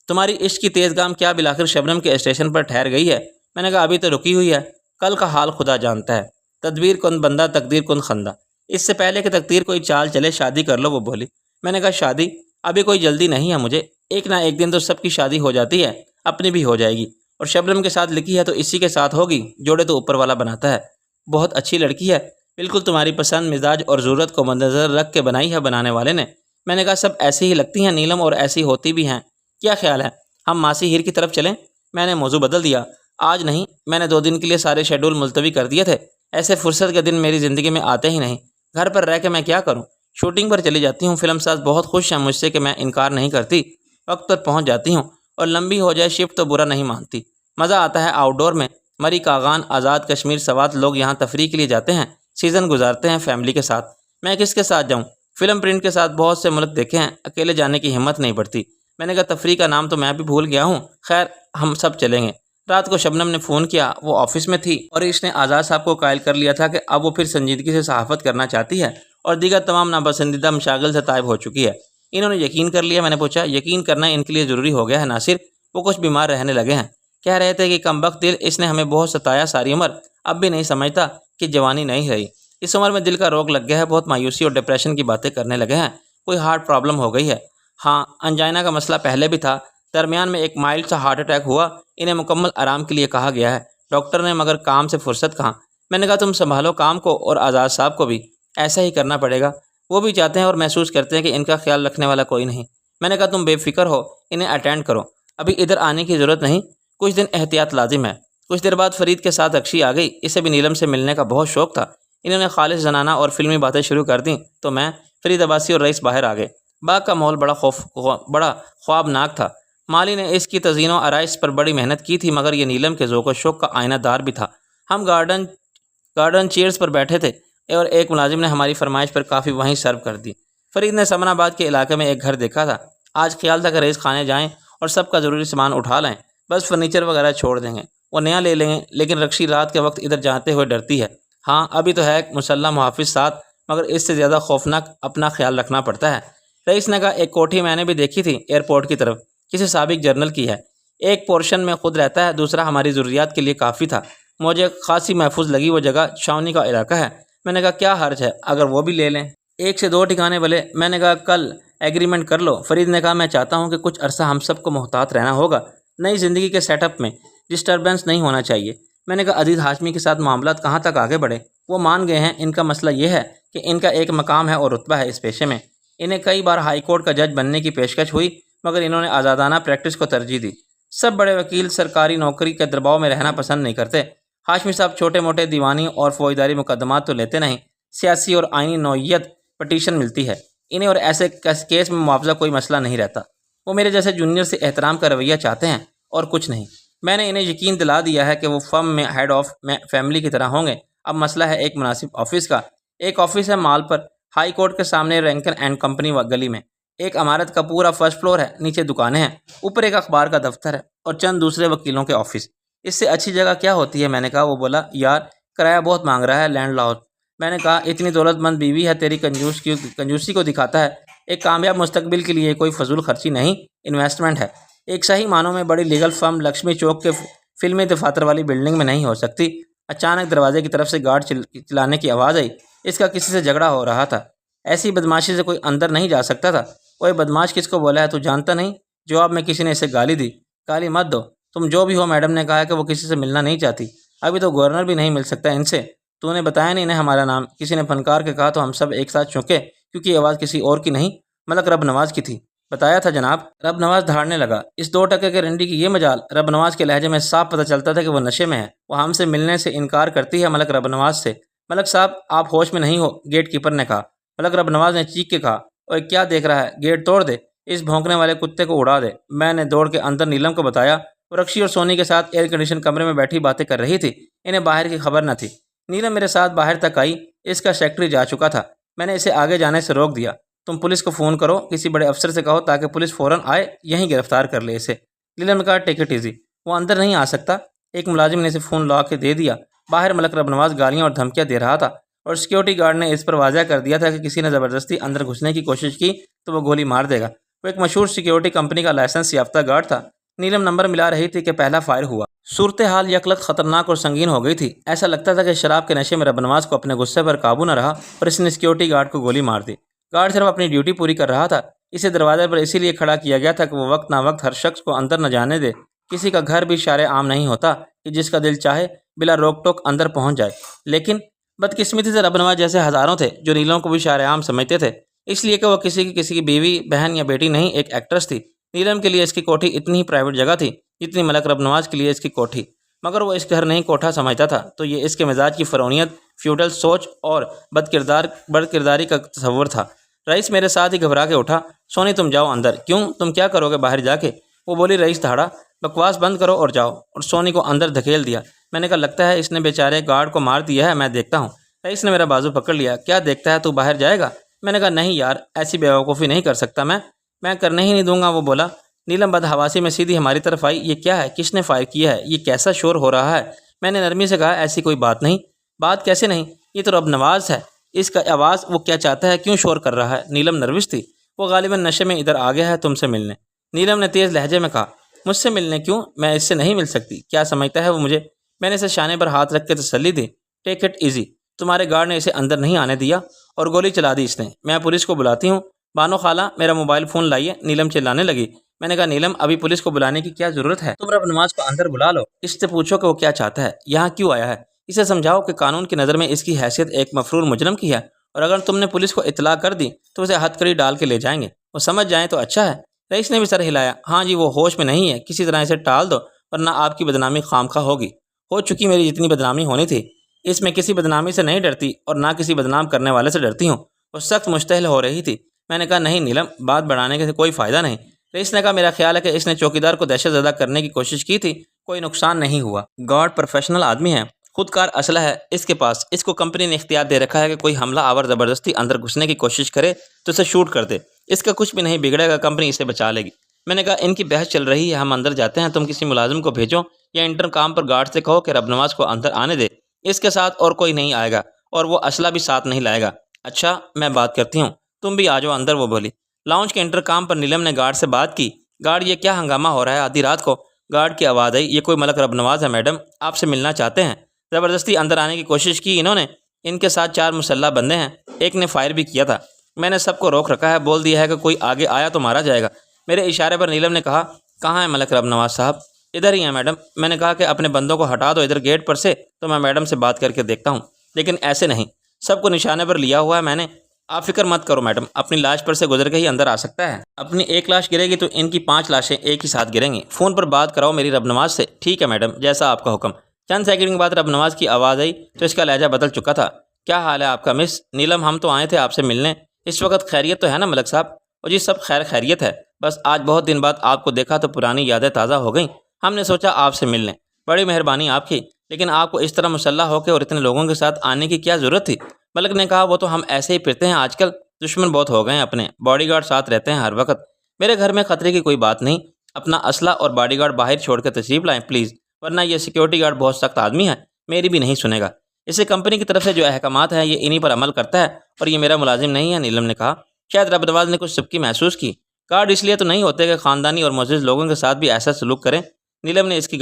S1: تمہاری عشق کی تیز گام کیا بالآخر شبنم کے اسٹیشن پر ٹھہر گئی ہے؟ میں نے کہا ابھی تو رکی ہوئی ہے، کل کا حال خدا جانتا ہے۔ تدبیر کن بندہ تقدیر کن خندہ، اس سے پہلے کہ تقدیر کوئی چال چلے شادی کر لو، وہ بولی۔ میں نے کہا شادی ابھی کوئی جلدی نہیں ہے مجھے، ایک نہ ایک دن تو سب کی شادی ہو جاتی ہے، اپنی بھی ہو جائے گی، اور شبنم کے ساتھ لکھی ہے تو اسی کے ساتھ ہوگی، جوڑے تو اوپر والا بناتا ہے۔ بہت اچھی لڑکی ہے، بالکل تمہاری پسند، مزاج اور ضرورت کو مد نظر رکھ کے بنائی ہے بنانے والے نے۔ میں نے کہا سب ایسی ہی لگتی ہیں نیلم، اور ایسی ہوتی بھی ہیں۔ کیا خیال ہے ہم ماسی ہیر کی طرف چلیں؟ میں نے موضوع بدل دیا۔ آج نہیں، میں نے 2 دن کے لیے سارے شیڈول ملتوی کر دیے تھے، ایسے فرصت کے دن میری زندگی میں آتے ہی نہیں۔ گھر پر رہ کے میں کیا کروں؟ شوٹنگ پر چلی جاتی ہوں، فلم ساز بہت خوش ہیں مجھ سے کہ میں انکار نہیں کرتی، وقت پر پہنچ جاتی ہوں، اور لمبی ہو جائے شفٹ تو برا نہیں مانتی۔ مزہ آتا ہے آؤٹ ڈور میں، مری کاغان، آزاد کشمیر، سوات لوگ یہاں تفریح کے لیے جاتے ہیں، سیزن گزارتے ہیں فیملی کے ساتھ۔ میں کس کے ساتھ جاؤں؟ فلم پرنٹ کے ساتھ بہت سے ملک دیکھے ہیں، اکیلے جانے کی ہمت نہیں پڑتی۔ میں نے کہا تفریح کا نام تو میں بھی بھول گیا ہوں، خیر ہم سب چلیں گے۔ رات کو شبنم نے فون کیا، وہ آفس میں تھی اور اس نے آزاد صاحب کو قائل کر لیا تھا کہ اب وہ پھر سنجیدگی سے صحافت کرنا چاہتی ہے اور دیگر تمام ناپسندیدہ مشاغل سے طائب ہو چکی ہے۔ انہوں نے یقین کر لیا؟ میں نے پوچھا۔ یقین کرنا ان کے لیے ضروری ہو گیا ہے ناصر، وہ کچھ بیمار رہنے لگے ہیں، کہہ رہے تھے کہ کمبخت دل اس نے ہمیں بہت ستایا ساری عمر، اب بھی نہیں سمجھتا کہ جوانی نہیں رہی، اس عمر میں دل کا روگ لگ گیا ہے، بہت مایوسی اور ڈپریشن کی باتیں کرنے لگے ہیں، کوئی ہارٹ پرابلم ہو گئی ہے۔ ہاں، انجائنا کا مسئلہ پہلے بھی تھا، درمیان میں ایک مائلڈ سا ہارٹ اٹیک ہوا، انہیں مکمل آرام کے لیے کہا گیا ہے ڈاکٹر نے، مگر کام سے فرصت کہاں۔ میں نے کہا تم سنبھالو کام کو، اور آزاد صاحب کو بھی ایسا ہی کرنا پڑے گا، وہ بھی چاہتے ہیں اور محسوس کرتے ہیں کہ ان کا خیال رکھنے والا کوئی نہیں۔ میں نے کہا تم بے فکر ہو، انہیں اٹینڈ کرو، ابھی ادھر آنے کی ضرورت نہیں، کچھ دن احتیاط لازم ہے۔ کچھ دیر بعد فرید کے ساتھ اکشی آ گئی، اسے بھی نیلم سے ملنے کا بہت شوق تھا۔ انہوں نے خالص زنانہ اور فلمی باتیں شروع کر دیں تو میں، فرید عباسی اور رئیس باہر آ گئے۔ باغ کا ماحول بڑا خوابناک تھا۔ مالی نے اس کی تزئین و آرائش پر بڑی محنت کی تھی، مگر یہ نیلم کے ذوق و شوق کا آئینہ دار بھی تھا۔ ہم گارڈن چیئرز پر بیٹھے تھے اور ایک ملازم نے ہماری فرمائش پر کافی وہیں سرو کر دی۔ فرید نے سمن آباد کے علاقے میں ایک گھر دیکھا تھا، آج خیال تھا کہ رئیس خانے جائیں اور سب کا ضروری سامان اٹھا لائیں، بس فرنیچر وغیرہ چھوڑ دیں گے، وہ نیا لے لیں گے، لیکن رکشی رات کے وقت ادھر جاتے ہوئے ڈرتی ہے۔ ہاں، ابھی تو ہے مسلح محافظ ساتھ، مگر اس سے زیادہ خوفناک اپنا خیال رکھنا پڑتا ہے۔ رئیس نے کہا ایک کوٹھی میں نے بھی دیکھی تھی ایئرپورٹ کی طرف، کسی سابق جرنل کی ہے، ایک پورشن میں خود رہتا ہے، دوسرا ہماری ضروریات کے لیے کافی تھا، مجھے خاصی محفوظ لگی وہ جگہ، چھاونی کا علاقہ ہے۔ میں نے کہا کیا حرج ہے اگر وہ بھی لے لیں، 1 سے 2 ٹھکانے بھلے۔ میں نے کہا کل ایگریمنٹ کر لو۔ فرید نے کہا میں چاہتا ہوں کہ کچھ عرصہ ہم سب کو محتاط رہنا ہوگا، نئی زندگی کے سیٹ اپ میں ڈسٹربنس نہیں ہونا چاہیے۔ میں نے کہا عزیز ہاشمی کے ساتھ معاملات کہاں تک آگے بڑھے؟ وہ مان گئے ہیں، ان کا مسئلہ یہ ہے کہ ان کا ایک مقام ہے اور رتبہ ہے اس پیشے میں، انہیں کئی بار ہائی کورٹ کا جج بننے کی پیشکش ہوئی، مگر انہوں نے آزادانہ پریکٹس کو ترجیح دی۔ سب بڑے وکیل سرکاری نوکری کے دباؤ میں رہنا پسند نہیں کرتے۔ ہاشمی صاحب چھوٹے موٹے دیوانی اور فوجداری مقدمات تو لیتے نہیں، سیاسی اور آئینی نوعیت پٹیشن ملتی ہے انہیں، اور ایسے کیس میں معاوضہ کوئی مسئلہ نہیں رہتا۔ وہ میرے جیسے جونیئر سے احترام کا رویہ چاہتے ہیں اور کچھ نہیں۔ میں نے انہیں یقین دلا دیا ہے کہ وہ فرم میں ہیڈ آف فیملی کی طرح ہوں گے۔ اب مسئلہ ہے ایک مناسب آفس کا۔ ایک آفس ہے مال پر، ہائی کورٹ کے سامنے رینکن اینڈ کمپنی گلی میں، ایک عمارت کا پورا فرسٹ فلور ہے، نیچے دکانیں ہیں، اوپر ایک اخبار کا دفتر ہے اور چند دوسرے وکیلوں کے آفس۔ اس سے اچھی جگہ کیا ہوتی ہے؟ میں نے کہا۔ وہ بولا یار کرایہ بہت مانگ رہا ہے لینڈ لارڈ۔ میں نے کہا اتنی دولت مند بیوی ہے تیری، کنجوسی کو دکھاتا ہے، ایک کامیاب مستقبل کے لیے کوئی فضول خرچی نہیں، انویسٹمنٹ ہے۔ ایک صحیح معنوں میں بڑی لیگل فرم لکشمی چوک کے فلمی دفاتر والی بلڈنگ میں نہیں ہو سکتی۔ اچانک دروازے کی طرف سے گارڈ چلانے کی آواز آئی، اس کا کسی سے جھگڑا ہو رہا تھا، ایسی بدماشی سے کوئی اندر نہیں جا سکتا تھا۔ وہ بدماش کس کو بولا ہے تو جانتا نہیں؟ جواب میں کسی نے اسے گالی دی۔ گالی مت دو، تم جو بھی ہو، میڈم نے کہا کہ وہ کسی سے ملنا نہیں چاہتی، ابھی تو گورنر بھی نہیں مل سکتا ان سے۔ تو نے بتایا نہیں انہیں ہمارا نام؟ کسی نے فنکار کے کہا تو ہم سب ایک ساتھ چونکے، کیونکہ یہ آواز کسی اور کی نہیں، ملک رب نواز کی تھی۔ بتایا تھا جناب۔ رب نواز دھاڑنے لگا، اس 2 ٹکے کے رنڈی کی یہ مجال؟ رب نواز کے لہجے میں صاف پتہ چلتا تھا کہ وہ نشے میں ہے، وہ ہم سے ملنے سے انکار کرتی ہے ملک رب نواز سے۔ ملک صاحب آپ ہوش میں نہیں ہو، گیٹ کیپر نے کہا۔ ملک رب نواز نے چیخ کے کہا، اوے کیا دیکھ رہا ہے، گیٹ توڑ دے، اس بھونکنے والے کتے کو اڑا دے۔ میں نے دوڑ کے اندر نیلم کو بتایا، وہ رکشی اور سونی کے ساتھ ایئر کنڈیشن کمرے میں بیٹھی باتیں کر رہی تھی، انہیں باہر کی خبر نہ تھی۔ نیلم میرے ساتھ باہر تک آئی، اس کا سیکٹری جا چکا تھا، میں نے اسے آگے جانے سے روک دیا۔ تم پولیس کو فون کرو، کسی بڑے افسر سے کہو تاکہ پولیس فوراً آئے، یہیں گرفتار کر لے اسے۔ نیلم نے کہا ٹیک اٹ ایزی، وہ اندر نہیں آ سکتا۔ ایک ملازم نے اسے فون لا کے دے دیا۔ باہر ملک رب نواز گالیاں اور دھمکیاں دے رہا تھا اور سیکیورٹی گارڈ نے اس پر واضح کر دیا تھا کہ کسی نے زبردستی اندر گھسنے کی کوشش کی تو وہ گولی مار دے گا۔ وہ ایک مشہور سیکیورٹی کمپنی کا لائسنس یافتہ گارڈ تھا۔ نیلم نمبر ملا رہی تھی کہ پہلا فائر ہوا۔ صورتحال یکلخت خطرناک اور سنگین ہو گئی تھی، ایسا لگتا تھا کہ شراب کے نشے میں رب نواز کو اپنے غصے پر قابو نہ رہا اور اس نے سیکیورٹی گارڈ کو گولی مار دی۔ گارڈ صرف اپنی ڈیوٹی پوری کر رہا تھا، اسے دروازے پر اسی لیے کھڑا کیا گیا تھا کہ وہ وقت نہ وقت ہر شخص کو اندر نہ جانے دے۔ کسی کا گھر بھی شارع عام نہیں ہوتا کہ جس کا دل چاہے بلا روک ٹوک اندر پہنچ جائے، لیکن بدقسمتی سے رب نواز جیسے ہزاروں تھے جو نیلم کو بھی شارع عام سمجھتے تھے، اس لیے کہ وہ کسی کی بیوی، بہن یا بیٹی نہیں، ایک ایکٹریس تھی۔ نیلم کے لیے اس کی کوٹھی اتنی ہی پرائیویٹ جگہ تھی جتنی ملک رب نواز کے لیے اس کی کوٹھی، مگر وہ اس گھر نہیں کوٹھا سمجھتا تھا، تو یہ اس کے مزاج کی فرونیت، فیوڈل سوچ اور بدکرداری کا تصور تھا۔ رئیس میرے ساتھ ہی گھبرا کے اٹھا، سونی تم جاؤ اندر۔ کیوں، تم کیا کرو گے باہر جا کے؟ وہ بولی رئیس دھاڑا، بکواس بند کرو اور جاؤ، اور سونی کو اندر دھکیل دیا۔ میں نے کہا لگتا ہے اس نے بیچارے گارڈ کو مار دیا ہے، میں دیکھتا ہوں۔ رئیس نے میرا بازو پکڑ لیا، کیا دیکھتا ہے، تو باہر جائے گا؟ میں نے کہا نہیں یار، ایسی بیوقوفی نہیں کر سکتا میں کرنے ہی نہیں دوں گا۔ وہ بولا نیلم بدحواسی میں سیدھی ہماری طرف آئی۔ یہ کیا ہے؟ کس نے فائر کیا ہے؟ یہ کیسا شور ہو رہا ہے؟ میں نے نرمی سے کہا ایسی کوئی بات نہیں۔ بات کیسے نہیں؟ یہ تو رب نواز ہے، اس کا آواز، وہ کیا چاہتا ہے، کیوں شور کر رہا ہے؟ نیلم نروس تھی۔ وہ غالباً نشے میں ادھر آ گیا ہے تم سے ملنے۔ نیلم نے تیز لہجے میں کہا۔ مجھ سے ملنے کیوں؟ میں اس سے نہیں مل سکتی۔ کیا سمجھتا ہے وہ مجھے؟ میں نے اسے شانے پر ہاتھ رکھ کے تسلی دی۔ ٹیک اٹ ایزی، تمہارے گارڈ نے اسے اندر نہیں آنے دیا اور گولی چلا دی اس نے۔ میں پولیس کو بلاتی ہوں۔ بانو خالہ میرا موبائل فون لائیے۔ نیلم چلانے لگی۔ میں نے کہا نیلم ابھی پولیس کو بلانے کی کیا ضرورت ہے؟ تم رب نواز کو اندر بلا لو، اس سے پوچھو کہ وہ کیا چاہتا ہے، یہاں کیوں آیا ہے۔ اسے سمجھاؤ کہ قانون کی نظر میں اس کی حیثیت ایک مفرور مجرم کی ہے، اور اگر تم نے پولیس کو اطلاع کر دی تو اسے ہتھکڑی ڈال کے لے جائیں گے۔ وہ سمجھ جائیں تو اچھا ہے۔ رئیس نے بھی سر ہلایا۔ ہاں جی، وہ ہوش میں نہیں ہے، کسی طرح اسے ٹال دو ورنہ آپ کی بدنامی خامخواہ ہوگی۔ ہو چکی میری جتنی بدنامی ہونی تھی، اس میں کسی بدنامی سے نہیں ڈرتی اور نہ کسی بدنام کرنے والے سے ڈرتی ہوں۔ وہ سخت مشتعل ہو رہی تھی۔ میں نے کہا نہیں نیلم، بات بڑھانے کے کوئی فائدہ نہیں۔ رئیس نے کہا میرا خیال ہے کہ اس نے چوکیدار کو دہشت زدہ کرنے کی کوشش کی تھی، کوئی نقصان نہیں ہوا۔ گارڈ پروفیشنل آدمی ہے، خود کار اسلحہ ہے اس کے پاس، اس کو کمپنی نے اختیار دے رکھا ہے کہ کوئی حملہ آور زبردستی اندر گھسنے کی کوشش کرے تو اسے شوٹ کر دے، اس کا کچھ بھی نہیں بگڑے گا، کمپنی اسے بچا لے گی۔ میں نے کہا ان کی بحث چل رہی ہے، ہم اندر جاتے ہیں، تم کسی ملازم کو بھیجو یا انٹر کام پر گارڈ سے کہو کہ رب نواز کو اندر آنے دے، اس کے ساتھ اور کوئی نہیں آئے گا اور وہ اسلحہ بھی ساتھ نہیں لائے گا۔ اچھا میں بات کرتی ہوں، تم بھی آ جاؤ اندر، وہ بولی۔ لاؤنج کے انٹر کام پر نیلم نے گارڈ سے بات کی۔ گارڈ یہ کیا ہنگامہ ہو رہا ہے آدھی رات کو؟ گارڈ کی آواز آئی۔ یہ کوئی ملک رب نواز ہے میڈم، آپ سے ملنا چاہتے ہیں۔ زبردستی اندر آنے کی کوشش کی انہوں نے، ان کے ساتھ 4 مسلح بندے ہیں، ایک نے فائر بھی کیا تھا۔ میں نے سب کو روک رکھا ہے، بول دیا ہے کہ کوئی آگے آیا تو مارا جائے گا۔ میرے اشارے پر نیلم نے کہا کہاں ہے ملک رب نواز صاحب؟ ادھر ہی ہیں میڈم۔ میں نے کہا کہ اپنے بندوں کو ہٹا دو ادھر گیٹ پر سے، تو میں میڈم سے بات کر کے دیکھتا ہوں، لیکن ایسے نہیں، سب کو نشانے پر لیا ہوا ہے میں نے۔ آپ فکر مت کرو میڈم، اپنی لاش پر سے گزر کے ہی اندر آ سکتا ہے۔ اپنی ایک لاش گرے گی تو ان کی 5 لاشیں ایک ہی ساتھ گریں گی۔ فون پر بات کراؤ میری رب نواز سے۔ ٹھیک ہے میڈم، جیسا آپ کا حکم۔ چند سیکنڈ کے بعد رب نواز کی آواز آئی تو اس کا لہجہ بدل چکا تھا۔ کیا حال ہے آپ کا مس؟ نیلم ہم تو آئے تھے آپ سے ملنے، اس وقت خیریت تو ہے نا ملک صاحب؟ اور جی سب خیریت ہے، بس آج بہت دن بعد آپ کو دیکھا تو پرانی یادیں تازہ ہو گئیں، ہم نے سوچا آپ سے مل لیں۔ بڑی مہربانی آپ کی، لیکن آپ کو اس طرح مسلح ہو کے اور اتنے لوگوں کے ساتھ آنے کی کیا ضرورت تھی؟ ملک نے کہا وہ تو ہم ایسے ہی پھرتے ہیں آج کل، دشمن بہت ہو گئے ہیں اپنے، باڈی گارڈ ساتھ رہتے ہیں ہر وقت۔ میرے گھر میں خطرے کی کوئی بات نہیں، اپنا اسلحہ اور باڈی گارڈ باہر چھوڑ کے تشریف لائیں پلیز، ورنہ یہ سیکیورٹی گارڈ بہت سخت آدمی ہے، میری بھی نہیں سنے گا۔ اسے کمپنی کی طرف سے جو احکامات ہیں یہ انہی پر عمل کرتا ہے اور یہ میرا ملازم نہیں ہے، نیلم نے کہا۔ شاید رب نواز نے کچھ سبکی محسوس کی۔ گارڈ اس لیے تو نہیں ہوتے کہ خاندانی اور معزز لوگوں کے ساتھ بھی ایسا سلوک کریں۔ نیلم نے اس کی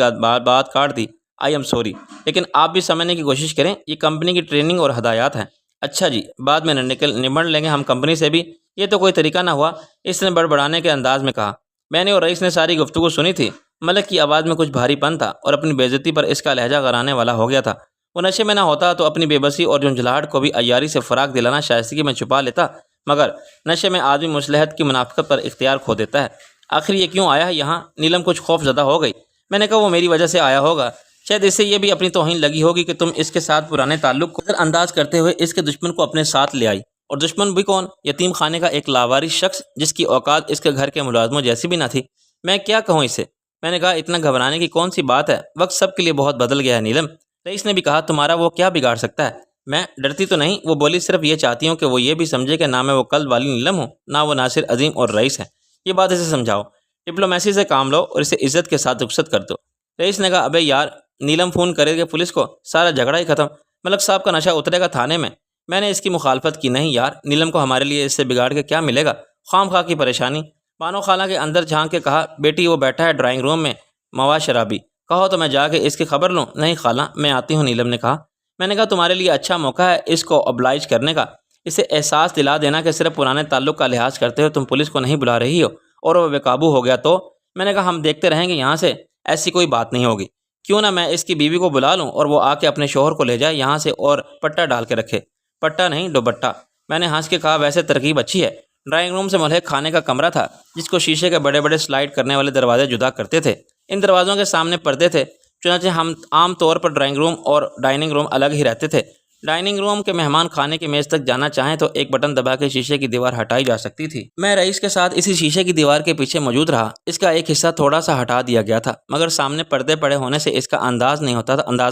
S1: بات کاٹ دی۔ آئی ایم سوری، لیکن آپ بھی سمجھنے کی کوشش کریں، یہ کمپنی کی ٹریننگ اور ہدایات ہیں۔ اچھا جی، بعد میں نمٹ لیں گے ہم کمپنی سے بھی، یہ تو کوئی طریقہ نہ ہوا، اس نے بڑبڑانے کے انداز میں کہا۔ میں نے اور رئیس نے ساری گفتگو سنی تھی۔ ملک کی آواز میں کچھ بھاری پن تھا اور اپنی بے عزتی پر اس کا لہجہ غرانے والا ہو گیا تھا۔ وہ نشے میں نہ ہوتا تو اپنی بے بسی اور جھنجھلاہٹ کو بھی عیاری سے فراغ دلانا شائستگی میں چھپا لیتا، مگر نشے میں آدمی مصلحت کی منافقت پر اختیار کھو دیتا ہے۔ آخر یہ کیوں آیا ہے یہاں؟ نیلم کچھ خوف زدہ ہو گئی۔ میں نے کہا وہ میری وجہ سے آیا ہوگا، شاید اسے یہ بھی اپنی توہین لگی ہوگی کہ تم اس کے ساتھ پرانے تعلق کو نظر انداز کرتے ہوئے اس کے دشمن کو اپنے ساتھ لے آئی۔ اور دشمن بھی کون؟ یتیم خانے کا ایک لاوارث شخص جس کی اوقات اس کے گھر کے ملازموں جیسی بھی نہ تھی۔ میں کیا کہوں اسے؟ میں نے کہا اتنا گھبرانے کی کون سی بات ہے، وقت سب کے لیے بہت بدل گیا ہے نیلم۔ رئیس نے بھی کہا تمہارا وہ کیا بگاڑ سکتا ہے؟ میں ڈرتی تو نہیں، وہ بولی، صرف یہ چاہتی ہوں کہ وہ یہ بھی سمجھے کہ نہ میں وہ کل والی نیلم ہوں، نہ وہ ناصر عظیم اور رئیس ہے۔ یہ بات اسے سمجھاؤ، ڈپلومیسی سے کام لو اور اسے عزت کے ساتھ رخصت کر دو۔ رئیس نے کہا ابے یار، نیلم فون کرے گے پولیس کو، سارا جھگڑا ہی ختم، ملک صاحب کا نشہ اترے گا تھانے میں۔ میں نے اس کی مخالفت کی، نہیں یار، نیلم کو ہمارے لیے اس سے بگاڑ کے کیا ملے گا، خام خواہ کی پریشانی۔ بانو خالہ کے اندر جھانک کے کہا بیٹی وہ بیٹھا ہے ڈرائنگ روم میں موا شرابی، کہو تو میں جا کے اس کی خبر لوں۔ نہیں خالہ میں آتی ہوں، نیلم نے کہا۔ میں نے کہا تمہارے لیے اچھا موقع ہے اس کو oblige کرنے کا، اسے احساس دلا دینا کہ صرف پرانے تعلق کا لحاظ کرتے ہوئے تم پولیس کو نہیں بلا رہی ہو، اور وہ بے قابو ہو گیا تو؟ میں نے کہا ہم دیکھتے رہیں گے یہاں سے، ایسی کوئی بات نہیں ہوگی۔ کیوں نہ میں اس کی بیوی کو بلا لوں اور وہ آ کے اپنے شوہر کو لے جائے یہاں سے اور پٹا ڈال کے رکھے۔ پٹا نہیں، دوپٹہ۔ میں نے ہنس کے کہا ویسے ترکیب اچھی ہے۔ ڈرائنگ روم سے ملحق کھانے کا کمرہ تھا جس کو شیشے کے بڑے بڑے سلائڈ کرنے والے دروازے جدا کرتے تھے۔ ان دروازوں کے سامنے پردے تھے، چنانچہ ہم عام طور پر ڈرائنگ روم اور ڈائننگ روم الگ ہی رہتے تھے۔ ڈائننگ روم کے مہمان کھانے کی میز تک جانا چاہیں تو ایک بٹن دبا کے شیشے کی دیوار ہٹائی جا سکتی تھی۔ میں رئیس کے ساتھ اسی شیشے کی دیوار کے پیچھے موجود رہا۔ اس کا ایک حصہ تھوڑا سا ہٹا دیا گیا تھا، مگر سامنے پردے پڑے ہونے سے اس کا اندازہ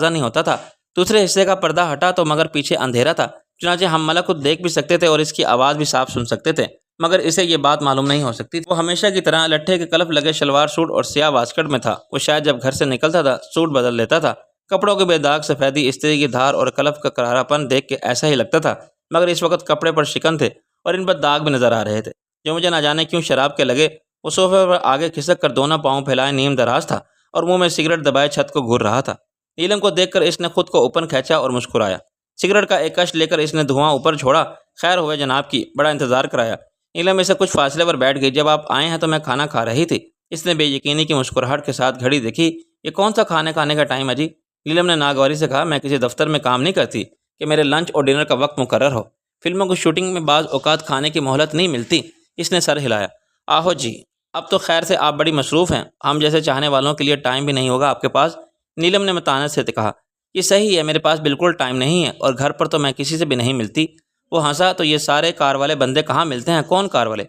S1: نہیں ہوتا تھا۔ دوسرے حصے کا پردہ ہٹا تو مگر پیچھے اندھیرا تھا، چنانچہ ہم ملک کو دیکھ بھی سکتے تھے اور اس کی آواز بھی صاف سن سکتے تھے۔ مگر اسے یہ بات معلوم نہیں ہو سکتی تھی۔ وہ ہمیشہ کی طرح لٹھے کے کلف لگے شلوار سوٹ اور سیاہ واسکٹ میں تھا۔ وہ شاید جب گھر سے نکلتا تھا سوٹ بدل لیتا تھا۔ کپڑوں کے بے داغ سفیدی، استری کی دھار اور کلف کا کرارا پن دیکھ کے ایسا ہی لگتا تھا، مگر اس وقت کپڑے پر شکن تھے اور ان پر داغ بھی نظر آ رہے تھے جو مجھے نہ جانے کیوں شراب کے لگے۔ وہ صوفے پر آگے کھسک کر دونوں پاؤں پھیلائے نیم دراز تھا اور منہ میں سگریٹ دبائے چھت کو گھور رہا تھا۔ نیلم کو دیکھ کر اس نے خود کو اوپن کھینچا اور مسکرایا۔ سگریٹ کا ایک کش لے کر اس نے دھواں اوپر چھوڑا۔ خیر ہوئے جناب کی، بڑا انتظار کرایا۔ نیلم اسے کچھ فاصلے پر بیٹھ گئی۔ جب آپ آئے ہیں تو میں کھانا کھا رہی تھی۔ اس نے بے یقینی کی مسکراہٹ کے ساتھ گھڑی دیکھی۔ یہ کون سا کھانے کا ٹائم ہے جی؟ نیلم نے ناگواری سے کہا، میں کسی دفتر میں کام نہیں کرتی کہ میرے لنچ اور ڈنر کا وقت مقرر ہو۔ فلموں کی شوٹنگ میں بعض اوقات کھانے کی مہلت نہیں ملتی۔ اس نے سر ہلایا۔ آہو جی، اب تو خیر سے آپ بڑی مصروف ہیں، ہم جیسے چاہنے والوں کے لیے ٹائم بھی نہیں ہوگا آپ کے پاس۔ نیلم نے متانت سے کہا، یہ صحیح ہے، میرے پاس بالکل ٹائم نہیں ہے اور گھر پر تو میں کسی سے بھی نہیں ملتی۔ وہ ہنسا، تو یہ سارے کار والے بندے کہاں ملتے ہیں؟ کون کار والے؟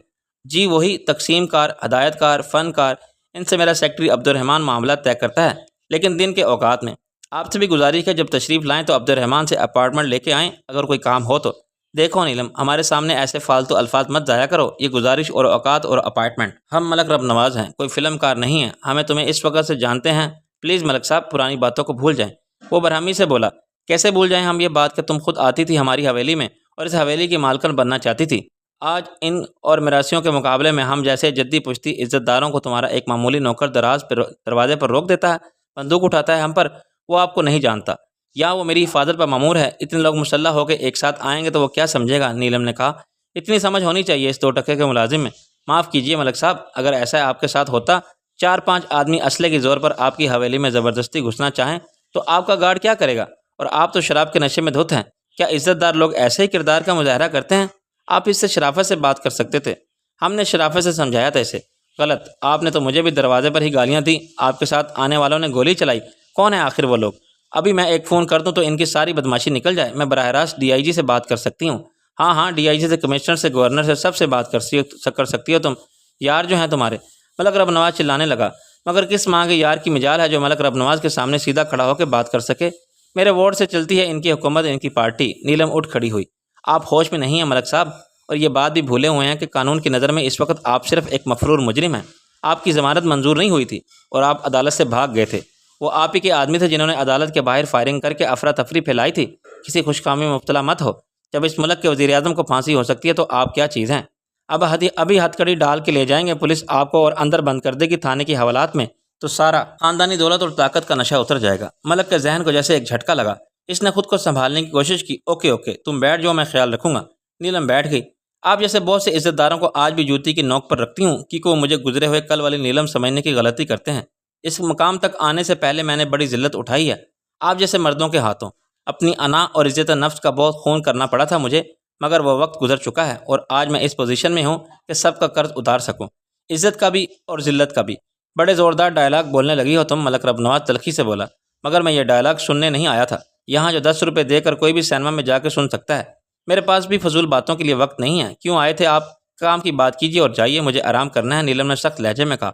S1: جی وہی تقسیم کار، ہدایت کار، فن کار، ان سے میرا سیکٹری عبد الرحمن معاملات طے کرتا ہے، لیکن دن کے اوقات میں۔ آپ سے بھی گزارش ہے جب تشریف لائیں تو عبد الرحمن سے اپارٹمنٹ لے کے آئیں اگر کوئی کام ہو تو۔ دیکھو نیلم، ہمارے سامنے ایسے فالتو الفاظ مت ضائع کرو، یہ گزارش اور اوقات اور اپارٹمنٹ۔ ہم ملک رب نواز ہیں، کوئی فلم کار نہیں ہیں، ہمیں تمہیں اس وقت سے جانتے ہیں، پلیز ملک صاحب پرانی باتوں کو بھول جائیں۔ وہ برہمی سے بولا، کیسے بھول جائیں ہم یہ بات کہ تم خود آتی تھی ہماری حویلی میں اور اس حویلی کی مالکن بننا چاہتی تھی۔ آج ان اور میراثیوں کے مقابلے میں ہم جیسے جدی پشتی عزت داروں کو تمہارا ایک معمولی نوکر دروازے پر روک دیتا ہے، بندوق اٹھاتا ہے ہم پر۔ وہ آپ کو نہیں جانتا یا وہ میری حفاظت پر مامور ہے۔ اتنے لوگ مسلح ہو کے ایک ساتھ آئیں گے تو وہ کیا سمجھے گا؟ نیلم نے کہا، اتنی سمجھ ہونی چاہیے اس 2 ٹکے کے ملازم میں۔ معاف کیجیے ملک صاحب، اگر ایسا آپ کے ساتھ ہوتا، 4-5 آدمی اسلحے کی زور پر آپ کی حویلی میں زبردستی گھسنا چاہیں تو آپ کا گارڈ کیا کرے گا؟ اور آپ تو شراب کے نشے میں دھت ہیں۔ کیا عزت دار لوگ ایسے ہی کردار کا مظاہرہ کرتے ہیں؟ آپ اس سے شرافت سے بات کر سکتے تھے۔ ہم نے شرافت سے سمجھایا تھا اسے۔ غلط، آپ نے تو مجھے بھی دروازے پر ہی گالیاں دیں۔ آپ کے ساتھ آنے والوں نے گولی چلائی، کون ہے آخر وہ لوگ؟ ابھی میں ایک فون کر دوں تو ان کی ساری بدماشی نکل جائے۔ میں براہ راست ڈی آئی جی سے بات کر سکتی ہوں۔ ہاں، ڈی آئی جی سے، کمشنر سے، گورنر سے، سب سے بات کر سکتی ہو تم۔ یار جو ہیں تمہارے۔ ملک رب نواز چلانے لگا، مگر کس ماں کے یار کی مجال ہے جو ملک رب نواز کے سامنے سیدھا کھڑا ہو کے بات کر سکے؟ میرے ووٹ سے چلتی ہے ان کی حکومت، ان کی پارٹی۔ نیلم اٹھ کھڑی ہوئی۔ آپ ہوش میں نہیں ہیں ملک صاحب، اور یہ بات بھی بھولے ہوئے ہیں کہ قانون کی نظر میں اس وقت آپ صرف ایک مفرور مجرم ہیں۔ آپ کی ضمانت منظور نہیں ہوئی تھی اور آپ عدالت سے بھاگ گئے تھے۔ وہ آپ ہی کے آدمی تھے جنہوں نے عدالت کے باہر فائرنگ کر کے افراتفری پھیلائی تھی۔ کسی خوش کامی میں مبتلا مت ہو۔ جب اس ملک کے وزیر اعظم کو پھانسی ہو سکتی ہے تو آپ کیا چیز ہیں؟ ابھی ہتھکڑی ڈال کے لے جائیں گے پولیس آپ کو اور اندر بند کر دے گی تھانے کی حوالات میں، تو سارا خاندانی دولت اور طاقت کا نشہ اتر جائے گا۔ ملک کے ذہن کو جیسے ایک جھٹکا لگا۔ اس نے خود کو سنبھالنے کی کوشش کی۔ اوکے، تم بیٹھ جاؤ، میں خیال رکھوں گا۔ نیلم بیٹھ گئی۔ آپ جیسے بہت سے عزت داروں کو آج بھی جوتی کی نوک پر رکھتی ہوں کہ وہ مجھے گزرے ہوئے کل والی نیلم سمجھنے کی غلطی کرتے ہیں۔ اس مقام تک آنے سے پہلے میں نے بڑی ذلت اٹھائی ہے آپ جیسے مردوں کے ہاتھوں۔ اپنی انا اور عزت نفس کا بہت خون کرنا پڑا تھا مجھے، مگر وہ وقت گزر چکا ہے اور آج میں اس پوزیشن میں ہوں کہ سب کا قرض اتار سکوں، عزت کا بھی اور ذلت کا بھی۔ بڑے زوردار ڈائلاگ بولنے لگی ہو تم، ملک رب نواز تلخی سے بولا، مگر میں یہ ڈائلاگ سننے نہیں آیا تھا یہاں جو 10 روپے دے کر کوئی بھی سینما میں جا کے سن سکتا ہے۔ میرے پاس بھی فضول باتوں کے لیے وقت نہیں ہے۔ کیوں آئے تھے آپ؟ کام کی بات کیجیے اور جائیے، مجھے آرام کرنا ہے، نیلم نے سخت لہجے میں کہا۔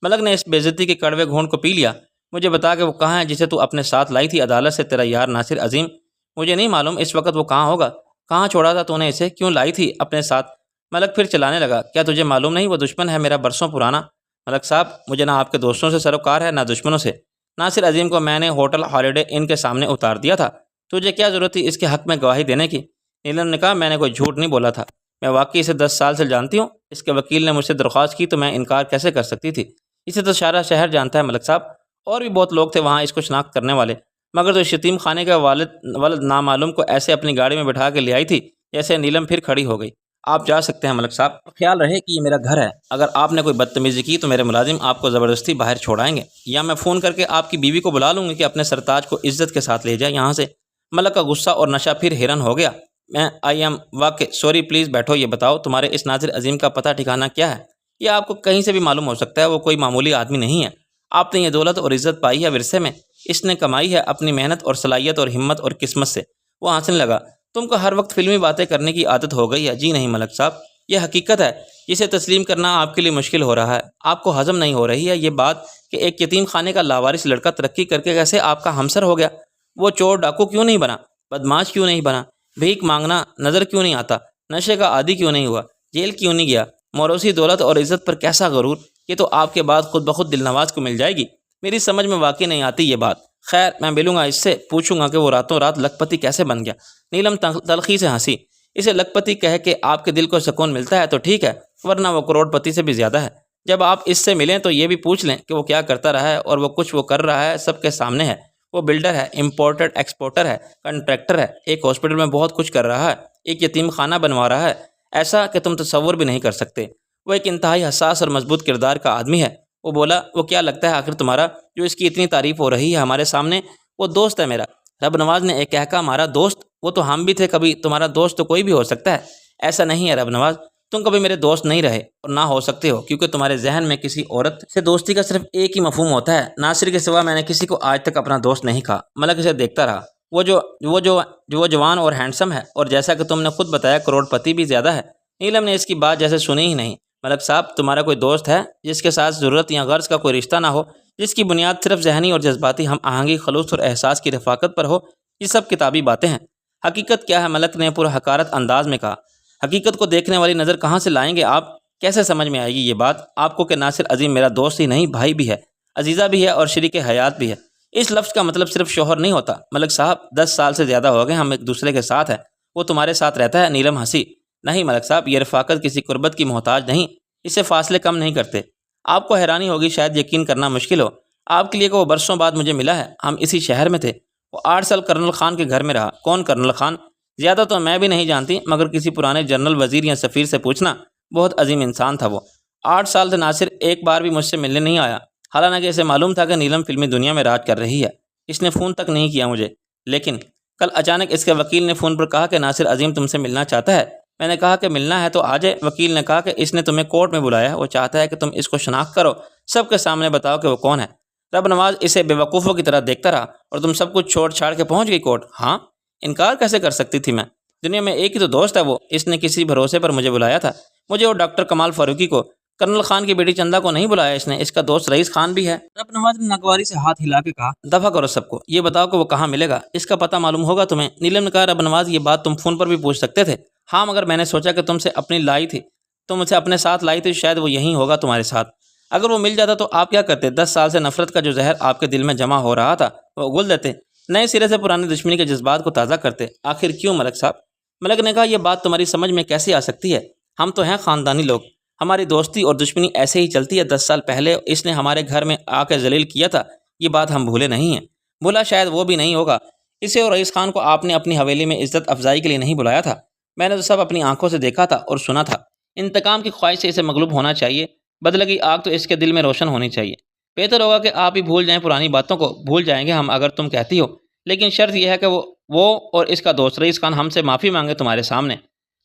S1: ملک نے اس بے عزتی کے کڑوے گھونٹ کو پی لیا۔ مجھے بتا کہ وہ کہاں ہے جسے تو اپنے ساتھ لائی تھی عدالت سے، تیرا یار ناصر عظیم؟ مجھے نہیں معلوم اس وقت وہ کہاں ہوگا۔ کہاں چھوڑا تھا تو نے اسے؟ کیوں لائی تھی اپنے ساتھ؟ ملک پھر چلانے لگا، کیا تجھے معلوم نہیں وہ دشمن ہے میرا برسوں پرانا؟ ملک صاحب، مجھے نہ آپ کے دوستوں سے سروکار ہے نہ دشمنوں سے۔ ناصر عظیم کو میں نے ہوٹل ہالیڈے ان کے سامنے اتار دیا تھا، تجھے کیا ضرورت تھی اس کے حق میں گواہی دینے کی؟ نیلم نے کہا، میں نے کوئی جھوٹ نہیں بولا تھا، میں واقعی اسے 10 سال سے جانتی ہوں۔ اس کے وکیل نے مجھ سے درخواست کی تو میں انکار کیسے کر سکتی تھی؟ اسے تو سارا شہر جانتا ہے ملک صاحب، اور بھی بہت لوگ تھے وہاں اس کو شناخت کرنے والے، مگر تو اس یتیم خانے کا ولد نامعلوم کو ایسے اپنی گاڑی میں بٹھا کے لے آئی تھی جیسے۔ نیلم پھر کھڑی ہو گئی۔ آپ جا سکتے ہیں ملک صاحب، خیال رہے کہ یہ میرا گھر ہے، اگر آپ نے کوئی بدتمیزی کی تو میرے ملازم آپ کو زبردستی باہر چھوڑائیں گے، یا میں فون کر کے آپ کی بیوی کو بلا لوں گی کہ اپنے سرتاج کو عزت کے ساتھ لے جائے یہاں سے۔ ملک کا غصہ اور نشہ پھر ہرن ہو گیا۔ میں آئی ایم واقع سوری، پلیز بیٹھو۔ یہ بتاؤ تمہارے اس ناصر عظیم کا پتہ ٹھکانہ کیا ہے؟ یہ آپ کو کہیں سے بھی معلوم ہو سکتا ہے، وہ کوئی معمولی آدمی نہیں ہے۔ آپ نے یہ دولت اور عزت پائی ہے ورثے میں، اس نے کمائی ہے اپنی محنت اور صلاحیت اور ہمت اور قسمت سے۔ وہ ہنسنے لگا، تم کو ہر وقت فلمی باتیں کرنے کی عادت ہو گئی ہے۔ جی نہیں ملک صاحب، یہ حقیقت ہے جسے تسلیم کرنا آپ کے لیے مشکل ہو رہا ہے۔ آپ کو ہضم نہیں ہو رہی ہے یہ بات کہ ایک یتیم خانے کا لاوارث لڑکا ترقی کر کے کیسے آپ کا ہمسر ہو گیا۔ وہ چور ڈاکو کیوں نہیں بنا؟ بدماش کیوں نہیں بنا؟ بھیک مانگنا نظر کیوں نہیں آتا؟ نشے کا عادی کیوں نہیں ہوا؟ جیل کیوں نہیں گیا؟ موروثی دولت اور عزت پر کیسا غرور، یہ تو آپ کے بعد خود بخود دل نواز کو مل جائے گی۔ میری سمجھ میں واقعی نہیں آتی یہ بات۔ خیر، میں ملوں گا اس سے، پوچھوں گا کہ وہ راتوں رات لکھ پتی کیسے بن گیا۔ نیلم تلخی سے ہنسی۔ اسے لکھ پتی کہہ کے آپ کے دل کو سکون ملتا ہے تو ٹھیک ہے، ورنہ وہ کروڑ پتی سے بھی زیادہ ہے۔ جب آپ اس سے ملیں تو یہ بھی پوچھ لیں کہ وہ کیا کرتا رہا ہے، اور وہ کچھ وہ کر رہا ہے سب کے سامنے ہے۔ وہ بلڈر ہے، امپورٹر ایکسپورٹر ہے، کنٹریکٹر ہے، ایک ہاسپٹل میں بہت کچھ کر رہا ہے، ایک یتیم خانہ بنوا رہا ہے، ایسا کہ تم تصور بھی نہیں کر سکتے۔ وہ ایک انتہائی حساس اور مضبوط کردار کا آدمی ہے۔ وہ بولا، وہ کیا لگتا ہے آخر تمہارا جو اس کی اتنی تعریف ہو رہی ہے ہمارے سامنے؟ وہ دوست ہے میرا۔ رب نواز نے ایک کہکا مارا۔ دوست؟ وہ تو ہم بھی تھے کبھی، تمہارا دوست تو کوئی بھی ہو سکتا ہے۔ ایسا نہیں ہے رب نواز، تم کبھی میرے دوست نہیں رہے اور نہ ہو سکتے ہو، کیونکہ تمہارے ذہن میں کسی عورت سے دوستی کا صرف ایک ہی مفہوم ہوتا ہے۔ ناصر کے سوا میں نے کسی کو آج تک اپنا دوست نہیں کہا۔ ملک اسے دیکھتا رہا۔ وہ جوان اور ہینڈسم ہے، اور جیسا کہ تم نے خود بتایا کروڑ پتی بھی زیادہ ہے۔ نیلم نے اس کی بات جیسے سنی ہی نہیں۔ ملک صاحب، تمہارا کوئی دوست ہے جس کے ساتھ ضرورت یا غرض کا کوئی رشتہ نہ ہو، جس کی بنیاد صرف ذہنی اور جذباتی ہم آہنگی، خلوص اور احساس کی رفاقت پر ہو؟ یہ سب کتابی باتیں ہیں۔ حقیقت کیا ہے؟ ملک نے پر حقارت انداز میں کہا۔ حقیقت کو دیکھنے والی نظر کہاں سے لائیں گے آپ؟ کیسے سمجھ میں آئے گی یہ بات آپ کو کہ ناصر عظیم میرا دوست ہی نہیں، بھائی بھی ہے، عزیزہ بھی ہے، اور شریک حیات بھی ہے۔ اس لفظ کا مطلب صرف شوہر نہیں ہوتا ملک صاحب۔ 10 سال سے زیادہ ہو گئے ہم ایک دوسرے کے ساتھ ہیں۔ وہ تمہارے ساتھ رہتا ہے؟ نیلم ہنسی۔ نہیں ملک صاحب، یہ رفاقت کسی قربت کی محتاج نہیں، اس سے فاصلے کم نہیں کرتے۔ آپ کو حیرانی ہوگی، شاید یقین کرنا مشکل ہو آپ کے لیے کہ وہ برسوں بعد مجھے ملا ہے۔ ہم اسی شہر میں تھے۔ وہ 8 سال کرنل خان کے گھر میں رہا۔ کون کرنل خان؟ زیادہ تو میں بھی نہیں جانتی، مگر کسی پرانے جنرل، وزیر یا سفیر سے پوچھنا۔ بہت عظیم انسان تھا وہ۔ 8 سال سے ناصر ایک بار بھی مجھ سے ملنے نہیں آیا، حالانکہ اسے معلوم تھا کہ نیلم فلمی دنیا میں راج کر رہی ہے۔ اس نے فون تک نہیں کیا مجھے، لیکن کل اچانک اس کے وکیل نے فون پر کہا کہ ناصر عظیم تم سے ملنا چاہتا ہے۔ میں نے کہا کہ ملنا ہے تو آ جائے۔ وکیل نے کہا کہ اس نے تمہیں کورٹ میں بلایا ہے، وہ چاہتا ہے کہ تم اس کو شناخت کرو، سب کے سامنے بتاؤ کہ وہ کون ہے۔ رب نواز اسے بے وقوفوں کی طرح دیکھتا رہا۔ اور تم سب کچھ چھوڑ چھاڑ کے پہنچ گئی کورٹ؟ ہاں، انکار کیسے کر سکتی تھی میں؟ دنیا میں ایک ہی تو دوست ہے وہ، اس نے کسی بھروسے پر مجھے بلایا تھا، مجھے اور ڈاکٹر کمال فاروقی کو۔ کرنل خان کی بیٹی چندہ کو نہیں بلایا اس نے، اس کا دوست رئیس خان بھی ہے۔ رب نواز نے ناگواری سے ہاتھ ہلا کے کہا، دفع کرو سب کو، یہ بتاؤ کہ وہ کہاں ملے گا، اس کا پتہ معلوم ہوگا تمہیں؟ نیلم نے کہا، رب نواز یہ بات تم فون پر بھی پوچھ سکتے تھے۔ ہاں، مگر میں نے سوچا کہ تم اسے اپنے ساتھ لائی تھی، شاید وہ یہیں ہوگا تمہارے ساتھ۔ اگر وہ مل جاتا تو آپ کیا کرتے؟ 10 سال سے نفرت کا جو زہر آپ کے دل میں جمع ہو رہا تھا وہ اگل دیتے، نئے سرے سے پرانے دشمنی کے جذبات کو تازہ کرتے۔ آخر کیوں ملک صاحب؟ ملک نے کہا، یہ بات تمہاری سمجھ میں کیسے آ سکتی ہے؟ ہم تو ہیں خاندانی لوگ، ہماری دوستی اور دشمنی ایسے ہی چلتی ہے۔ 10 سال پہلے اس نے ہمارے گھر میں آ کے ذلیل کیا تھا، یہ بات ہم بھولے نہیں ہیں۔ بولا شاید وہ بھی نہیں ہوگا۔ اسے اور رئیس خان کو آپ نے اپنی حویلی میں عزت افزائی کے لیے نہیں بلایا تھا، میں نے تو سب اپنی آنکھوں سے دیکھا تھا اور سنا تھا۔ انتقام کی خواہش سے اسے مغلوب ہونا چاہیے، بدلے کی آگ تو اس کے دل میں روشن ہونی چاہیے۔ بہتر ہوگا کہ آپ ہی بھول جائیں، پرانی باتوں کو بھول جائیں گے ہم اگر تم کہتی ہو، لیکن شرط یہ ہے کہ وہ اور اس کا دوست رئیس خان ہم سے معافی مانگے تمہارے سامنے۔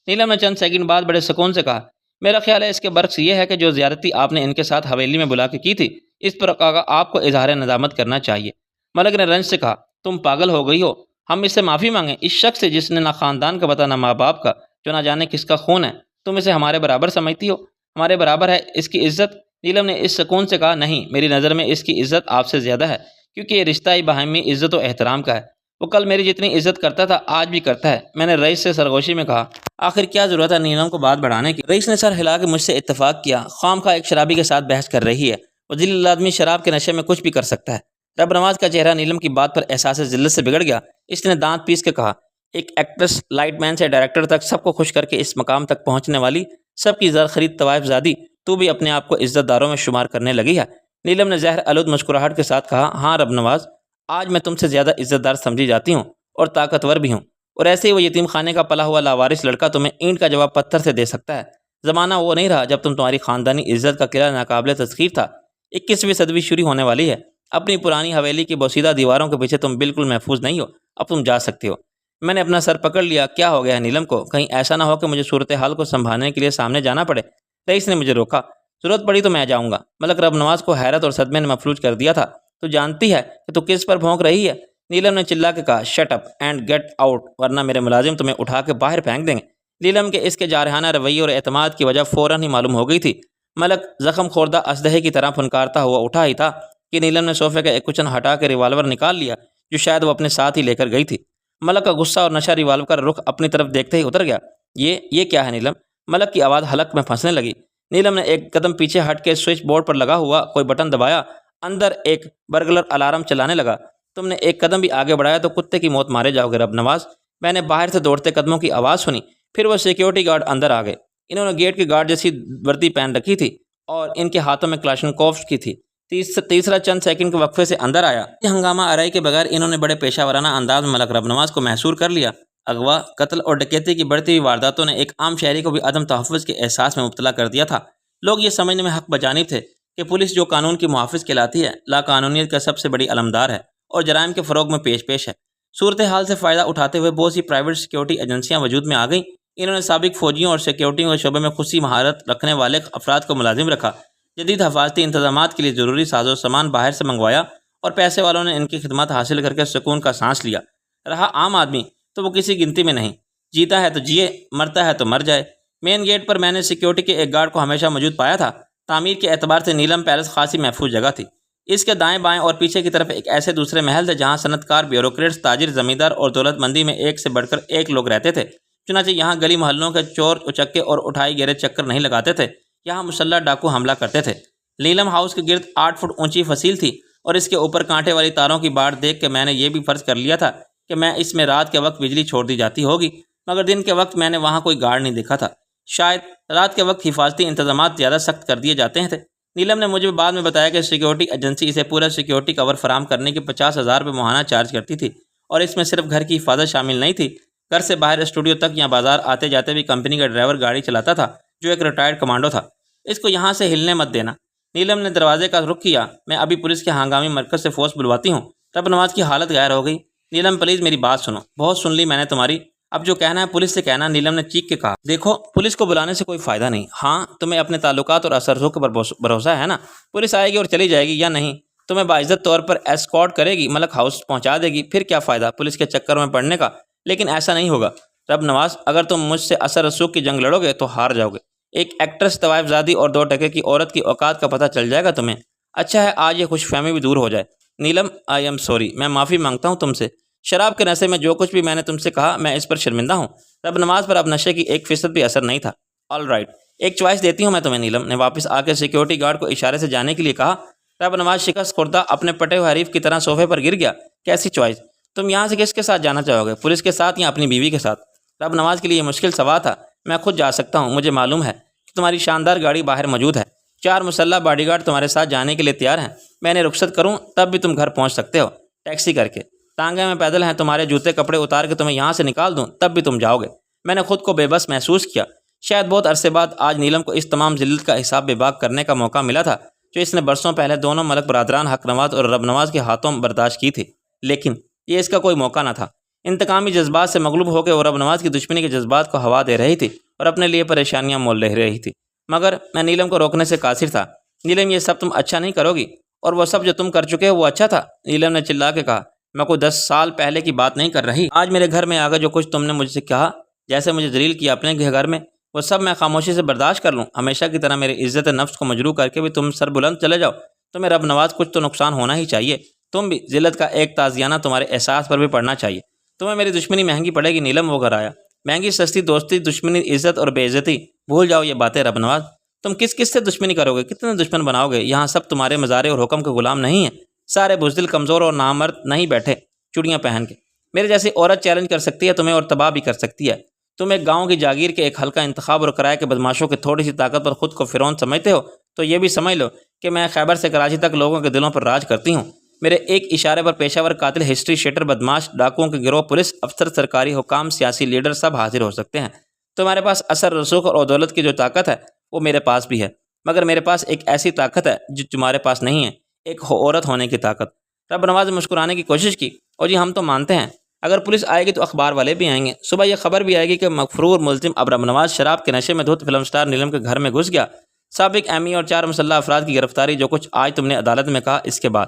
S1: نیلم نے چند سیکنڈ بعد بڑے سکون سے کہا، میرا خیال ہے اس کے برعکس یہ ہے کہ جو زیارتی آپ نے ان کے ساتھ حویلی میں بلا کے کی تھی، اس پر آپ کو اظہار ندامت کرنا چاہیے۔ ملک نے رنج سے کہا، تم پاگل ہو گئی ہو؟ ہم اس سے معافی مانگیں؟ اس شخص سے جس نے نہ خاندان کا پتہ نہ ماں باپ کا، جو نہ جانے کس کا خون ہے، تم اسے ہمارے برابر سمجھتی ہو؟ ہمارے برابر ہے اس کی عزت؟ نیلم نے اس سکون سے کہا، نہیں، میری نظر میں اس کی عزت آپ سے زیادہ ہے، کیونکہ یہ رشتہ ہی باہمی عزت و احترام کا ہے۔ وہ کل میری جتنی عزت کرتا تھا آج بھی کرتا ہے۔ میں نے رئیس سے سرگوشی میں کہا، آخر کیا ضرورت ہے نیلم کو بات بڑھانے کی؟ رئیس نے سر ہلا کے مجھ سے اتفاق کیا، خام خواہ ایک شرابی کے ساتھ بحث کر رہی ہے، وہ ذلیل آدمی شراب کے نشے میں کچھ بھی کر سکتا ہے۔ رب نواز کا چہرہ نیلم کی بات پر احساس ذلت سے بگڑ گیا۔ اس نے دانت پیس کے کہا، ایک ایکٹریس لائٹ مین سے ڈائریکٹر تک سب کو خوش کر کے اس مقام تک پہنچنے والی، سب کی زر خرید طوائف زادی، تو بھی اپنے آپ کو عزت داروں میں شمار کرنے لگی ہے؟ نیلم نے زہر آلود مسکراہٹ کے ساتھ کہا، ہاں رب نواز، آج میں تم سے زیادہ عزت دار سمجھی جاتی ہوں اور طاقتور بھی ہوں، اور ایسے ہی وہ یتیم خانے کا پلا ہوا لاوارث لڑکا تمہیں اینٹ کا جواب پتھر سے دے سکتا ہے۔ زمانہ وہ نہیں رہا جب تمہاری خاندانی عزت کا قلعہ ناقابل تسخیر تھا۔ 21ویں صدی شروع ہونے والی ہے۔ اپنی پرانی حویلی کی بوسیدہ دیواروں کے پیچھے تم بالکل محفوظ نہیں ہو، اب تم جا سکتے ہو۔ میں نے اپنا سر پکڑ لیا، کیا ہو گیا ہے نیلم کو؟ کہیں ایسا نہ ہو کہ مجھے صورتحال کو سنبھالنے کے لیے سامنے جانا پڑے۔ رئیس نے مجھے روکا، ضرورت پڑی تو میں جاؤں گا۔ ملک رب نواز کو حیرت اور صدمے نے مفلوج کر دیا تھا۔ تو جانتی ہے کہ تو کس پر بھونک رہی ہے؟ نیلم نے چلا کے کہا، shut up and get out, ورنہ میرے ملازم تمہیں اٹھا کے باہر پھینک دیں گے۔ نیلم کے اس کے جارحانہ رویے اور اعتماد کی وجہ فوراً ہی معلوم ہو گئی تھی۔ ملک زخم خوردہ اسلحے کی طرح پھنکارتا ہوا اٹھا ہی تھا کہ نیلم نے صوفے کا ایک کچن ہٹا کے ریوالور نکال لیا، جو شاید وہ اپنے ساتھ ہی لے کر گئی تھی۔ ملک کا غصہ اور نشہ ریوالور کا رخ اپنی طرف دیکھتے ہی اتر گیا۔ یہ کیا ہے نیلم؟ ملک کی آواز حلق میں پھنسنے لگی۔ نیلم نے ایک قدم پیچھے ہٹ کے سوئچ بورڈ پر لگا ہوا کوئی بٹن دبایا۔ اندر ایک برگلر الارم چلانے لگا۔ تم نے ایک قدم بھی آگے بڑھایا تو کتے کی موت مارے جاؤ گے رب نواز۔ میں نے باہر سے دوڑتے قدموں کی آواز سنی۔ پھر وہ سیکیورٹی گارڈ اندر آ گئے۔ انہوں نے گیٹ کے گارڈ جیسی وردی پہن رکھی تھی اور ان کے ہاتھوں میں کلاشنکوف کی تھی۔ تیسرا چند سیکنڈ کے وقفے سے اندر آیا۔ ہنگامہ آرائی کے بغیر انہوں نے بڑے پیشہ ورانہ انداز میں ملک رب نواز کو محصور کر لیا۔ اغوا، قتل اور ڈکیتی کی بڑھتی ہوئی وارداتوں نے ایک عام شہری کو بھی عدم تحفظ کے احساس میں مبتلا کر دیا تھا۔ لوگ یہ سمجھنے میں حق بجانب تھے کہ پولیس جو قانون کی محافظ کہلاتی ہے، لا قانونیت کا سب سے بڑی علمدار ہے اور جرائم کے فروغ میں پیش ہے۔ صورتحال سے فائدہ اٹھاتے ہوئے بہت سی پرائیویٹ سیکیورٹی ایجنسیاں وجود میں آ گئیں۔ انہوں نے سابق فوجیوں اور سیکیورٹی کے شعبے میں خصوصی مہارت رکھنے والے افراد کو ملازم رکھا۔ جدید حفاظتی انتظامات کے لیے ضروری ساز و سامان باہر سے منگوایا اور پیسے والوں نے ان کی خدمات حاصل کر کے سکون کا سانس لیا۔ رہا عام آدمی تو وہ کسی گنتی میں نہیں۔ جیتا ہے تو جیے، مرتا ہے تو مر جائے۔ مین گیٹ پر میں نے سیکیورٹی کے ایک گارڈ کو ہمیشہ موجود پایا تھا۔ تعمیر کے اعتبار سے نیلم پیلس خاصی محفوظ جگہ تھی۔ اس کے دائیں بائیں اور پیچھے کی طرف ایک ایسے دوسرے محل تھے جہاں صنعت کار، بیوروکریٹس، تاجر، زمیندار اور دولت مندی میں ایک سے بڑھ کر ایک لوگ رہتے تھے۔ چنانچہ یہاں گلی محلوں کے چور اچکے اور اٹھائی گیرے چکر نہیں لگاتے تھے، یہاں مسلح ڈاکو حملہ کرتے تھے۔ نیلم ہاؤس کے گرد 8 فٹ اونچی فصیل تھی اور اس کے اوپر کانٹے والی تاروں کی باڑ دیکھ کے میں نے یہ بھی فرض کر لیا تھا کہ میں اس میں رات کے وقت بجلی چھوڑ دی جاتی ہوگی، مگر دن کے وقت میں نے وہاں کوئی گارڈ نہیں دیکھا تھا۔ شاید رات کے وقت حفاظتی انتظامات زیادہ سخت کر دیے جاتے تھے۔ نیلم نے مجھے بعد میں بتایا کہ سیکیورٹی ایجنسی اسے پورا سیکیورٹی کور فراہم کرنے کی 50,000 روپے ماہانہ چارج کرتی تھی، اور اس میں صرف گھر کی حفاظت شامل نہیں تھی۔ گھر سے باہر اسٹوڈیو تک یا بازار آتے جاتے بھی کمپنی کا ڈرائیور گاڑی چلاتا تھا جو ایک ریٹائرڈ کمانڈو تھا۔ اس کو یہاں سے ہلنے مت دینا۔ نیلم نے دروازے کا رخ کیا۔ میں ابھی پولیس کے ہنگامی مرکز سے فورس بلواتی ہوں۔ رب نواز کی حالت غیر ہو گئی۔ نیلم پلیز میری بات سنو، بہت سن لی میں نے تمہاری، اب جو کہنا ہے پولیس سے کہنا۔ نیلم نے چیخ کے کہا، دیکھو پولیس کو بلانے سے کوئی فائدہ نہیں۔ ہاں تمہیں اپنے تعلقات اور اثر رسوخ پر بھروسہ ہے نا؟ پولیس آئے گی اور چلی جائے گی یا نہیں؟ تمہیں باعزت طور پر ایسکارٹ کرے گی، ملک ہاؤس پہنچا دے گی، پھر کیا فائدہ پولیس کے چکر میں پڑنے کا؟ لیکن ایسا نہیں ہوگا رب نواز، اگر تم مجھ سے اثر رسوخ کی جنگ لڑو گے تو ہار جاؤ گے۔ ایک ایکٹریس، طوائف زادی اور 2 ٹکے کی عورت کی اوقات کا پتہ چل جائے گا تمہیں۔ اچھا ہے آج یہ خوش فہمی بھی دور ہو جائے۔ نیلم، آئی ایم سوری، میں معافی مانگتا ہوں تم سے۔ شراب کے نشے میں جو کچھ بھی میں نے تم سے کہا میں اس پر شرمندہ ہوں۔ رب نواز پر اب نشے کی 1% بھی اثر نہیں تھا۔ آل رائٹ، ایک چوائس دیتی ہوں میں تمہیں۔ نیلم نے واپس آ کے سیکیورٹی گارڈ کو اشارے سے جانے کے لیے کہا۔ رب نواز شکست خوردہ اپنے پٹے ہوئے حریف کی طرح صوفے پر گر گیا۔ کیسی چوائس؟ تم یہاں سے کس کے ساتھ جانا چاہو گے، پولیس کے ساتھ یا اپنی بیوی کے ساتھ؟ رب نواز کے لیے یہ مشکل سوال تھا۔ میں خود جا سکتا ہوں، مجھے معلوم ہے کہ تمہاری شاندار گاڑی باہر موجود ہے، 4 مسلح باڈی گارڈ تمہارے ساتھ جانے کے لیے تیار ہیں۔ میں نے رخصت کروں تب بھی تم گھر پہنچ سکتے ہو، ٹیکسی کر کے۔ ٹانگیں میں پیدل ہیں، تمہارے جوتے کپڑے اتار کے تمہیں یہاں سے نکال دوں تب بھی تم جاؤ گے۔ میں نے خود کو بے بس محسوس کیا۔ شاید بہت عرصے بعد آج نیلم کو اس تمام ذلت کا حساب بے باک کرنے کا موقع ملا تھا جو اس نے برسوں پہلے دونوں ملک برادران حق نواز اور رب نواز کے ہاتھوں برداشت کی تھی، لیکن یہ اس کا کوئی موقع نہ تھا۔ انتقامی جذبات سے مغلوب ہو کے وہ رب نواز کی دشمنی کے جذبات کو ہوا دے رہی تھی اور اپنے لیے پریشانیاں مول لے رہی تھی، مگر میں نیلم کو روکنے سے قاصر تھا۔ نیلم، یہ سب تم اچھا نہیں کرو گی، اور وہ سب جو تم کر چکے ہو وہ اچھا تھا؟ نیلم نے چلا کے کہا، میں کوئی 10 سال پہلے کی بات نہیں کر رہی۔ آج میرے گھر میں آ کر جو کچھ تم نے مجھ سے کہا، جیسے مجھے ذلیل کیا اپنے گھر میں، وہ سب میں خاموشی سے برداشت کر لوں؟ ہمیشہ کی طرح میری عزت نفس کو مجروح کر کے بھی تم سر بلند چلے جاؤ؟ تمہیں رب نواز کچھ تو نقصان ہونا ہی چاہیے۔ تم بھی، ذلت کا ایک تازیانہ تمہارے احساس پر بھی پڑنا چاہیے۔ تمہیں میری دشمنی مہنگی پڑے گی نیلم، وہ گھر آیا۔ مہنگی سستی دوستی، دشمنی، عزت اور بے عزتی، بھول جاؤ یہ باتیں رب نواز۔ تم کس کس سے دشمنی کرو گے، کتنے دشمن بناؤ گے؟ یہاں سب تمہارے مزارے اور حکم کے غلام نہیں ہیں، سارے بزدل، کمزور اور نامرد نہیں بیٹھے چوڑیاں پہن کے۔ میرے جیسی عورت چیلنج کر سکتی ہے تمہیں اور تباہ بھی کر سکتی ہے۔ تم ایک گاؤں کی جاگیر کے ایک ہلکا انتخاب اور کرائے کے بدماشوں کی تھوڑی سی طاقت پر خود کو فرعون سمجھتے ہو تو یہ بھی سمجھ لو کہ میں خیبر سے کراچی تک لوگوں کے دلوں پر راج کرتی ہوں۔ میرے ایک اشارے پر پیشہ ور قاتل، ہسٹری شیٹر، بدماش، ڈاکوؤں کے گروہ، پولیس افسر، سرکاری حکام، سیاسی لیڈر سب حاضر ہو سکتے ہیں۔ تمہارے پاس اثر رسوخ اور دولت کی جو طاقت ہے وہ میرے پاس بھی ہے، مگر میرے پاس ایک ایسی طاقت ہے جو تمہارے پاس نہیں ہے، ایک عورت ہونے کی طاقت۔ رب نواز نے مسکرانے کی کوشش کی، اور جی ہم تو مانتے ہیں، اگر پولیس آئے گی تو اخبار والے بھی آئیں گے، صبح یہ خبر بھی آئے گی کہ مغفور ملزم اب رب نواز شراب کے نشے میں دھت فلم سٹار نیلم کے گھر میں گھس گیا۔ سابق ایم ای اور 4 مسلح افراد کی گرفتاری، جو کچھ آج تم نے عدالت میں کہا اس کے بعد۔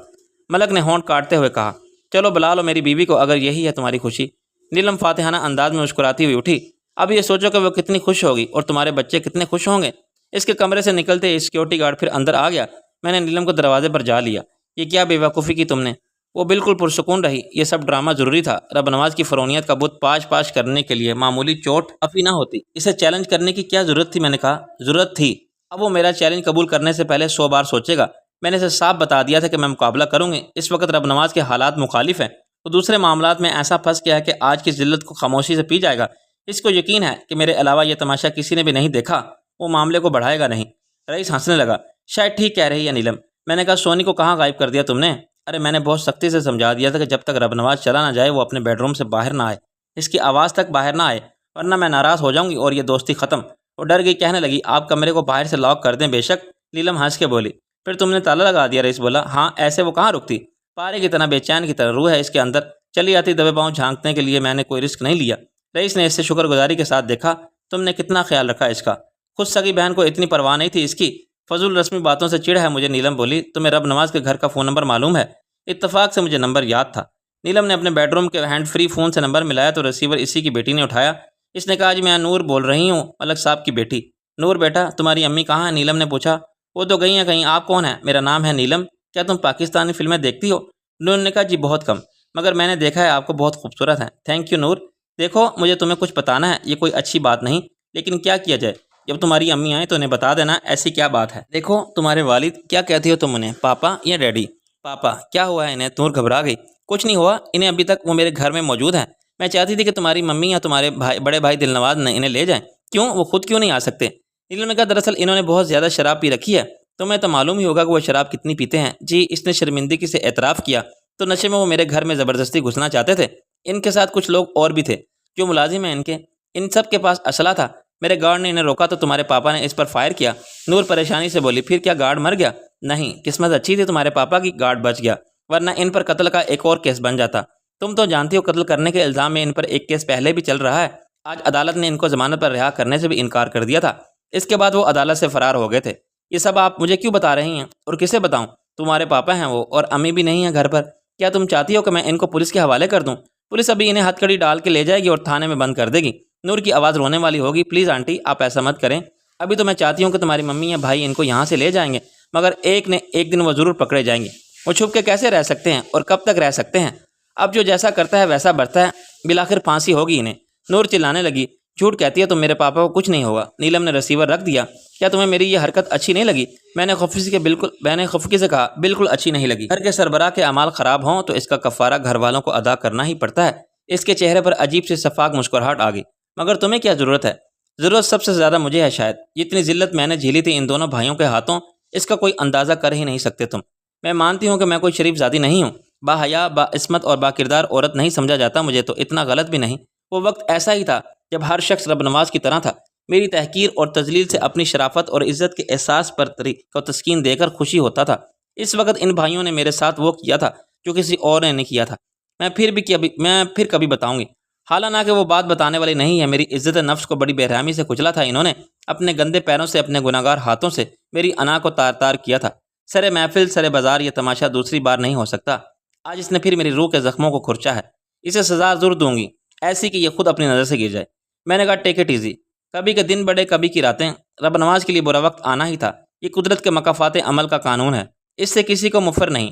S1: ملک نے ہونٹ کاٹتے ہوئے کہا، چلو بلا لو میری بیوی کو اگر یہی ہے تمہاری خوشی۔ نیلم فاتحانہ انداز میں مسکراتی ہوئی اٹھی۔ اب یہ سوچو کہ وہ کتنی خوش ہوگی اور تمہارے بچے کتنے خوش ہوں گے۔ اس کے کمرے سے نکلتے ہی سیکیورٹی گارڈ پھر اندر آ گیا۔ میں نے نیلم کو دروازے پر جا لیا۔ یہ کیا بے وقوفی کی تم نے؟ وہ بالکل پرسکون رہی۔ یہ سب ڈرامہ ضروری تھا۔ رب نواز کی فرونیت کا بت پاش پاش کرنے کے لیے معمولی چوٹ افی نہ ہوتی۔ اسے چیلنج کرنے کی کیا ضرورت تھی؟ میں نے کہا ضرورت تھی۔ اب وہ میرا چیلنج قبول کرنے سے پہلے 100 بار سوچے گا۔ میں نے اسے صاف بتا دیا تھا کہ میں مقابلہ کروں گی۔ اس وقت رب نواز کے حالات مخالف ہیں۔ وہ دوسرے معاملات میں ایسا پھنس گیا ہے کہ آج کی ذلت کو خاموشی سے پی جائے گا۔ اس کو یقین ہے کہ میرے علاوہ یہ تماشا کسی نے بھی نہیں دیکھا۔ وہ معاملے کو بڑھائے گا نہیں۔ رئیس ہنسنے لگا۔ شاید ٹھیک کہہ رہی ہے نیلم۔ میں نے کہا سونی کو کہاں غائب کر دیا تم نے؟ ارے میں نے بہت سختی سے سمجھا دیا تھا کہ جب تک رب نواز چلا نہ جائے وہ اپنے بیڈ روم سے باہر نہ آئے، اس کی آواز تک باہر نہ آئے، ورنہ میں ناراض ہو جاؤں گی اور یہ دوستی ختم۔ وہ ڈر گئی، کہنے لگی آپ کمرے کو باہر سے لاک کر دیں۔ بے شک، نیلم ہنس کے بولی۔ پھر تم نے تالا لگا دیا؟ رئیس بولا۔ ہاں، ایسے وہ کہاں رکتی؟ پارے کی طرح بے چین کی طرح روح ہے اس کے اندر، چلی آتی دبے پاؤں جھانکنے کے لیے میں نے کوئی رسک نہیں لیا۔ رئیس نے اس سے شکر گزاری کے ساتھ دیکھا۔ تم نے کتنا خیال رکھا اس کا؟ خود سگی بہن کو اتنی پرواہ نہیں تھی اس کی؟ فضول رسمی باتوں سے چڑ ہے مجھے، نیلم بولی۔ تمہیں رب نواز کے گھر کا فون نمبر معلوم ہے؟ اتفاق سے مجھے نمبر یاد تھا۔ نیلم نے اپنے بیڈ روم کے ہینڈ فری فون سے نمبر ملایا تو ریسیور اسی کی بیٹی نے اٹھایا۔ اس نے کہا جی میں نور بول رہی ہوں، ملک صاحب کی بیٹی۔ نور بیٹا، تمہاری امی کہاں ہیں؟ نیلم نے پوچھا۔ وہ تو گئی ہیں کہیں۔ آپ کون ہیں؟ میرا نام ہے نیلم۔ کیا تم پاکستانی فلمیں دیکھتی ہو؟ نور نے کہا جی بہت کم، مگر میں نے دیکھا ہے آپ کو بہت خوبصورت ہیں۔ تھینک یو نور۔ دیکھو مجھے تمہیں کچھ بتانا ہے، یہ کوئی اچھی بات نہیں، لیکن کیا کیا جائے؟ جب تمہاری امی آئیں تو انہیں بتا دینا ایسی کیا بات ہے۔ دیکھو تمہارے والد، کیا کہتی ہو تم انہیں، پاپا یا ڈیڈی؟ پاپا۔ کیا ہوا ہے انہیں؟ نور گھبرا گئی۔ کچھ نہیں ہوا انہیں، ابھی تک وہ میرے گھر میں موجود ہیں۔ میں چاہتی تھی کہ تمہاری ممی یا تمہارے بڑے بھائی دل نواز انہیں لے جائیں۔ کیوں، وہ خود کیوں نہیں آ سکتے؟ نیلم نے کہا دراصل انہوں نے بہت زیادہ شراب پی رکھی ہے، تمہیں تو معلوم ہی ہوگا کہ وہ شراب کتنی پیتے ہیں۔ جی، اس نے شرمندگی سے اعتراف کیا۔ تو نشے میں وہ میرے گھر میں زبردستی گھسنا چاہتے تھے۔ ان کے ساتھ کچھ لوگ اور بھی تھے جو ملازم ہیں ان سب کے پاس اسلحہ تھا۔ میرے گارڈ نے انہیں روکا تو تمہارے پاپا نے اس پر فائر کیا۔ نور پریشانی سے بولی۔ پھر کیا گارڈ مر گیا؟ نہیں، قسمت اچھی تھی تمہارے پاپا کی، گارڈ بچ گیا، ورنہ ان پر قتل کا ایک اور کیس بن جاتا۔ تم تو جانتی ہو قتل کرنے کے الزام میں ان پر ایک کیس پہلے بھی چل رہا ہے۔ آج عدالت نے ان کو ضمانت پر رہا کرنے سے بھی انکار کر دیا تھا۔ اس کے بعد وہ عدالت سے فرار ہو گئے تھے۔ یہ سب آپ مجھے کیوں بتا رہی ہیں اور کسے بتاؤں؟ تمہارے پاپا ہیں وہ، اور امی بھی نہیں ہیں گھر پر۔ کیا تم چاہتی ہو کہ میں ان کو پولیس کے حوالے کر دوں؟ پولیس ابھی انہیں ہتھ کڑی ڈال کے لے جائے گی اور تھانے میں بند کر دے گی۔ نور کی آواز رونے والی ہوگی۔ پلیز آنٹی، آپ ایسا مت کریں۔ ابھی تو میں چاہتی ہوں کہ تمہاری ممی یا بھائی ان کو یہاں سے لے جائیں گے، مگر ایک دن وہ ضرور پکڑے جائیں گے۔ وہ چھپ کے کیسے رہ سکتے ہیں اور کب تک رہ سکتے ہیں؟ اب جو جیسا کرتا ہے ویسا برتا ہے، بالآخر پھانسی ہوگی انہیں۔ نور چلانے لگی۔ جھوٹ کہتی ہے تم، میرے پاپا کو کچھ نہیں ہوگا۔ نیلم نے ریسیور رکھ دیا۔ کیا تمہیں میری یہ حرکت اچھی نہیں لگی؟ میں نے خفگی سے کہا بالکل اچھی نہیں لگی۔ گھر کے سربراہ کے اعمال خراب ہوں تو اس کا کفارہ گھر والوں کو ادا کرنا ہی پڑتا ہے۔ اس کے چہرے پر عجیب سی شفاف مسکراہٹ آ گئی۔ مگر تمہیں کیا ضرورت ہے؟ ضرورت سب سے زیادہ مجھے ہے شاید۔ جتنی ذلت میں نے جھیلی تھی ان دونوں بھائیوں کے ہاتھوں، اس کا کوئی اندازہ کر ہی نہیں سکتے تم۔ میں مانتی ہوں کہ میں کوئی شریف زادی نہیں ہوں، با حیا، با عصمت اور با کردار عورت نہیں سمجھا جاتا مجھے، تو اتنا غلط بھی نہیں۔ وہ وقت ایسا ہی تھا جب ہر شخص رب نواز کی طرح تھا۔ میری تحقیر اور تذلیل سے اپنی شرافت اور عزت کے احساس پر کو تسکین دے کر خوشی ہوتا تھا۔ اس وقت ان بھائیوں نے میرے ساتھ وہ کیا تھا جو کسی اور نے نہیں کیا تھا۔ میں پھر کبھی بتاؤں گی۔ حالانکہ وہ بات بتانے والی نہیں ہے۔ میری عزت نفس کو بڑی بےرحمی سے کچلا تھا انہوں نے۔ اپنے گندے پیروں سے، اپنے گناہگار ہاتھوں سے میری انا کو تار تار کیا تھا۔ سر محفل، سر بازار یہ تماشا دوسری بار نہیں ہو سکتا۔ آج اس نے پھر میری روح کے زخموں کو کھرچا ہے۔ اسے سزا ضرور دوں گی، ایسی کہ یہ خود اپنی نظر سے گر جائے۔ میں نے کہا ٹیک اٹ ایزی، کبھی کے دن بڑے کبھی کی راتیں۔ رب نواز کے لیے برا وقت آنا ہی تھا۔ یہ قدرت کے مکافات عمل کا قانون ہے، اس سے کسی کو مفر نہیں۔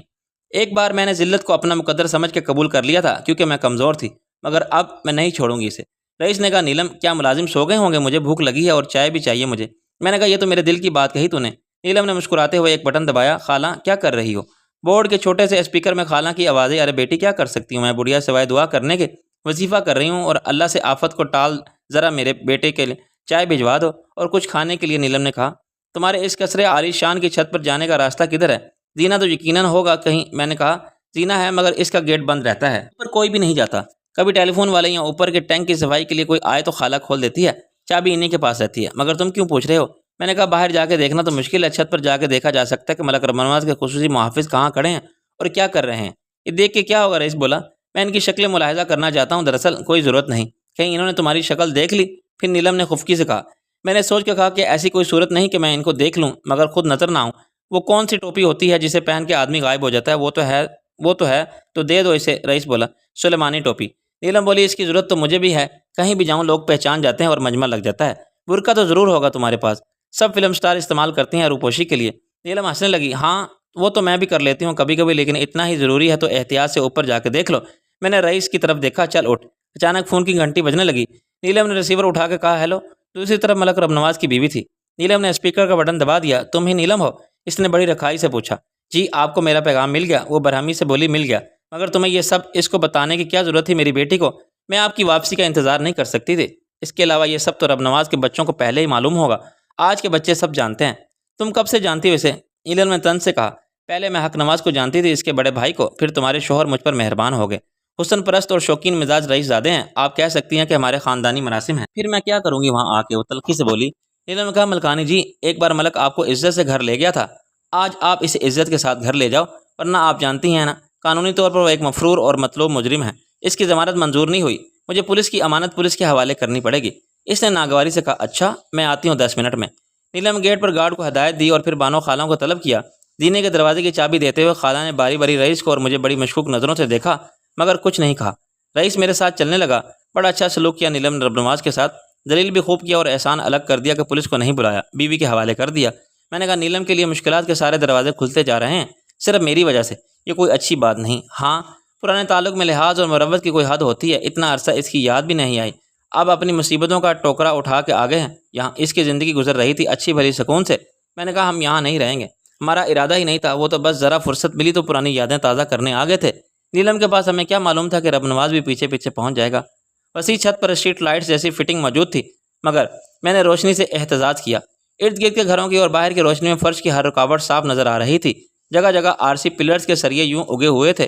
S1: ایک بار میں نے ذلت کو اپنا مقدر سمجھ کے قبول کر لیا تھا کیونکہ میں کمزور تھی، مگر اب میں نہیں چھوڑوں گی اسے۔ رئیس نے کہا نیلم کیا ملازم سو گئے ہوں گے؟ مجھے بھوک لگی ہے اور چائے بھی چاہیے مجھے۔ میں نے کہا یہ تو میرے دل کی بات کہی تو نے۔ نیلم نے مسکراتے ہوئے ایک بٹن دبایا۔ خالہ کیا کر رہی ہو؟ بورڈ کے چھوٹے سے اسپیکر میں خالہ کی آوازیں۔ ارے بیٹی کیا کر سکتی ہوں میں، بڑھیا سوائے دعا کرنے کے وظیفہ کر رہی ہوں، اور اللہ سے آفت کو ٹال، ذرا میرے بیٹے کے لیے چائے بھجوا دو اور کچھ کھانے کے لیے۔ نیلم نے کہا تمہارے اس قصرے عالی شان کی چھت پر جانے کا راستہ کدھر ہے؟ زینہ تو یقیناً ہوگا کہیں۔ میں نے کہا زینہ ہے، مگر اس کا گیٹ بند رہتا ہے، اوپر کوئی بھی نہیں جاتا۔ کبھی ٹیلی فون والے یا اوپر کے ٹینک کی صفائی کے لیے کوئی آئے تو خالہ کھول دیتی ہے، چابی انہیں کے پاس رہتی ہے۔ مگر تم کیوں پوچھ رہے ہو؟ میں نے کہا باہر جا کے دیکھنا تو مشکل ہے، چھت پر جا کے دیکھا جا سکتا ہے کہ ملک رب نواز کے خصوصی محافظ کہاں کھڑے ہیں اور کیا کر رہے ہیں۔ یہ دیکھ کے کیا ہوگا؟ رئیس بولا میں ان کی شکل ملاحظہ کرنا چاہتا ہوں، دراصل کوئی ضرورت نہیں۔ کہیں انہوں نے تمہاری شکل دیکھ لی؟ پھر نیلم نے خفگی سے کہا۔ میں نے سوچ کے کہا کہ ایسی کوئی صورت نہیں کہ میں ان کو دیکھ لوں مگر خود نظر نہ آؤں۔ وہ کون سی ٹوپی ہوتی ہے جسے پہن کے آدمی غائب ہو جاتا ہے؟ وہ تو ہے تو دے دو اسے، رئیس بولا۔ سلیمانی ٹوپی۔ نیلم بولی اس کی ضرورت تو مجھے بھی ہے، کہیں بھی جاؤں لوگ پہچان جاتے ہیں اور مجمع لگ جاتا ہے۔ برقع تو ضرور ہوگا تمہارے پاس، سب فلم سٹار استعمال کرتے ہیں روپوشی کے لیے۔ نیلم ہنسنے لگی۔ ہاں وہ تو میں بھی کر لیتی ہوں کبھی کبھی، لیکن اتنا ہی ضروری ہے تو احتیاط سے اوپر جا کے دیکھ لو۔ میں نے رئیس کی طرف دیکھا، چل اٹھ۔ اچانک فون کی گھنٹی بجنے لگی۔ نیلم نے ریسیور اٹھا کے کہا، ہیلو۔ دوسری طرف ملک رب نواز کی بیوی تھی۔ نیلم نے اسپیکر کا بٹن دبا دیا۔ تم ہی نیلم ہو؟ اس نے بڑی رکھائی سے پوچھا۔ جی، آپ کو میرا پیغام مل گیا؟ وہ برہمی سے بولی، مل گیا، مگر تمہیں یہ سب اس کو بتانے کی کیا ضرورت تھی میری بیٹی کو؟ میں آپ کی واپسی کا انتظار نہیں کر سکتی تھی۔ اس کے علاوہ یہ سب تو رب نواز کے بچوں کو پہلے ہی معلوم ہوگا۔ آج کے بچے سب جانتے ہیں۔ تم کب سے جانتی ہو اسے؟ نیلم نے طنز سے کہا، پہلے میں حق نواز کو جانتی تھی، اس کے بڑے بھائی کو، پھر تمہارے شوہر مجھ پر مہربان ہو گئے۔ حسن پرست اور شوقین مزاج رئیس زادے ہیں، آپ کہہ سکتی ہیں کہ ہمارے خاندانی مراسم ہیں۔ پھر میں کیا کروں گی وہاں آ کے؟ وہ تلخی سے بولی۔ نیلم نے کہا، ملکانی جی، ایک بار ملک آپ کو عزت سے گھر لے گیا تھا، آج آپ اسے عزت کے ساتھ گھر لے جاؤ، ورنہ آپ جانتی ہیں نا، قانونی طور پر وہ ایک مفرور اور مطلوب مجرم ہے۔ اس کی ضمانت منظور نہیں ہوئی، مجھے پولیس کی امانت پولیس کے حوالے کرنی پڑے گی۔ اس نے ناگواری سے کہا، اچھا، میں آتی ہوں 10 منٹ میں۔ نیلم گیٹ پر گارڈ کو ہدایت دی اور پھر بانو خالوں کو طلب کیا۔ زینے کے دروازے کی چابی دیتے ہوئے خالہ نے باری باری رئیس کو اور مجھے بڑی مشکوک نظروں سے دیکھا، مگر کچھ نہیں کہا۔ رئیس میرے ساتھ چلنے لگا۔ بڑا اچھا سلوک کیا نیلم نے رب نواز کے ساتھ، دلیل بھی خوب کیا اور احسان الگ کر دیا کہ پولیس کو نہیں بلایا، بیوی کے حوالے کر دیا۔ میں نے کہا، نیلم کے لیے مشکلات کے سارے دروازے کھلتے جا رہے ہیں، صرف میری وجہ سے، یہ کوئی اچھی بات نہیں۔ ہاں، پرانے تعلق میں لحاظ اور مروت کی کوئی حد ہوتی ہے، اتنا عرصہ اس کی یاد بھی نہیں آئی۔ اب اپنی مصیبتوں کا ٹوکرا اٹھا کے آگے ہیں۔ یہاں اس کی زندگی گزر رہی تھی اچھی بھلی سکون سے۔ میں نے کہا، ہم یہاں نہیں رہیں گے، ہمارا ارادہ ہی نہیں تھا، وہ تو بس ذرا فرصت ملی تو پرانی یادیں تازہ کرنے آگے تھے۔ نیلم کے پاس ہمیں کیا معلوم تھا کہ رب نواز بھی پیچھے پیچھے پہنچ جائے گا۔ وسیع چھت پر اسٹریٹ لائٹس جیسی فٹنگ موجود تھی، مگر میں نے روشنی سے احتجاج کیا۔ ارد گرد کے گھروں کی اور باہر کی روشنی میں فرش کی ہر رکاوٹ صاف نظر آ رہی تھی۔ جگہ جگہ آرسی پلرز کے سریے یوں اگے ہوئے تھے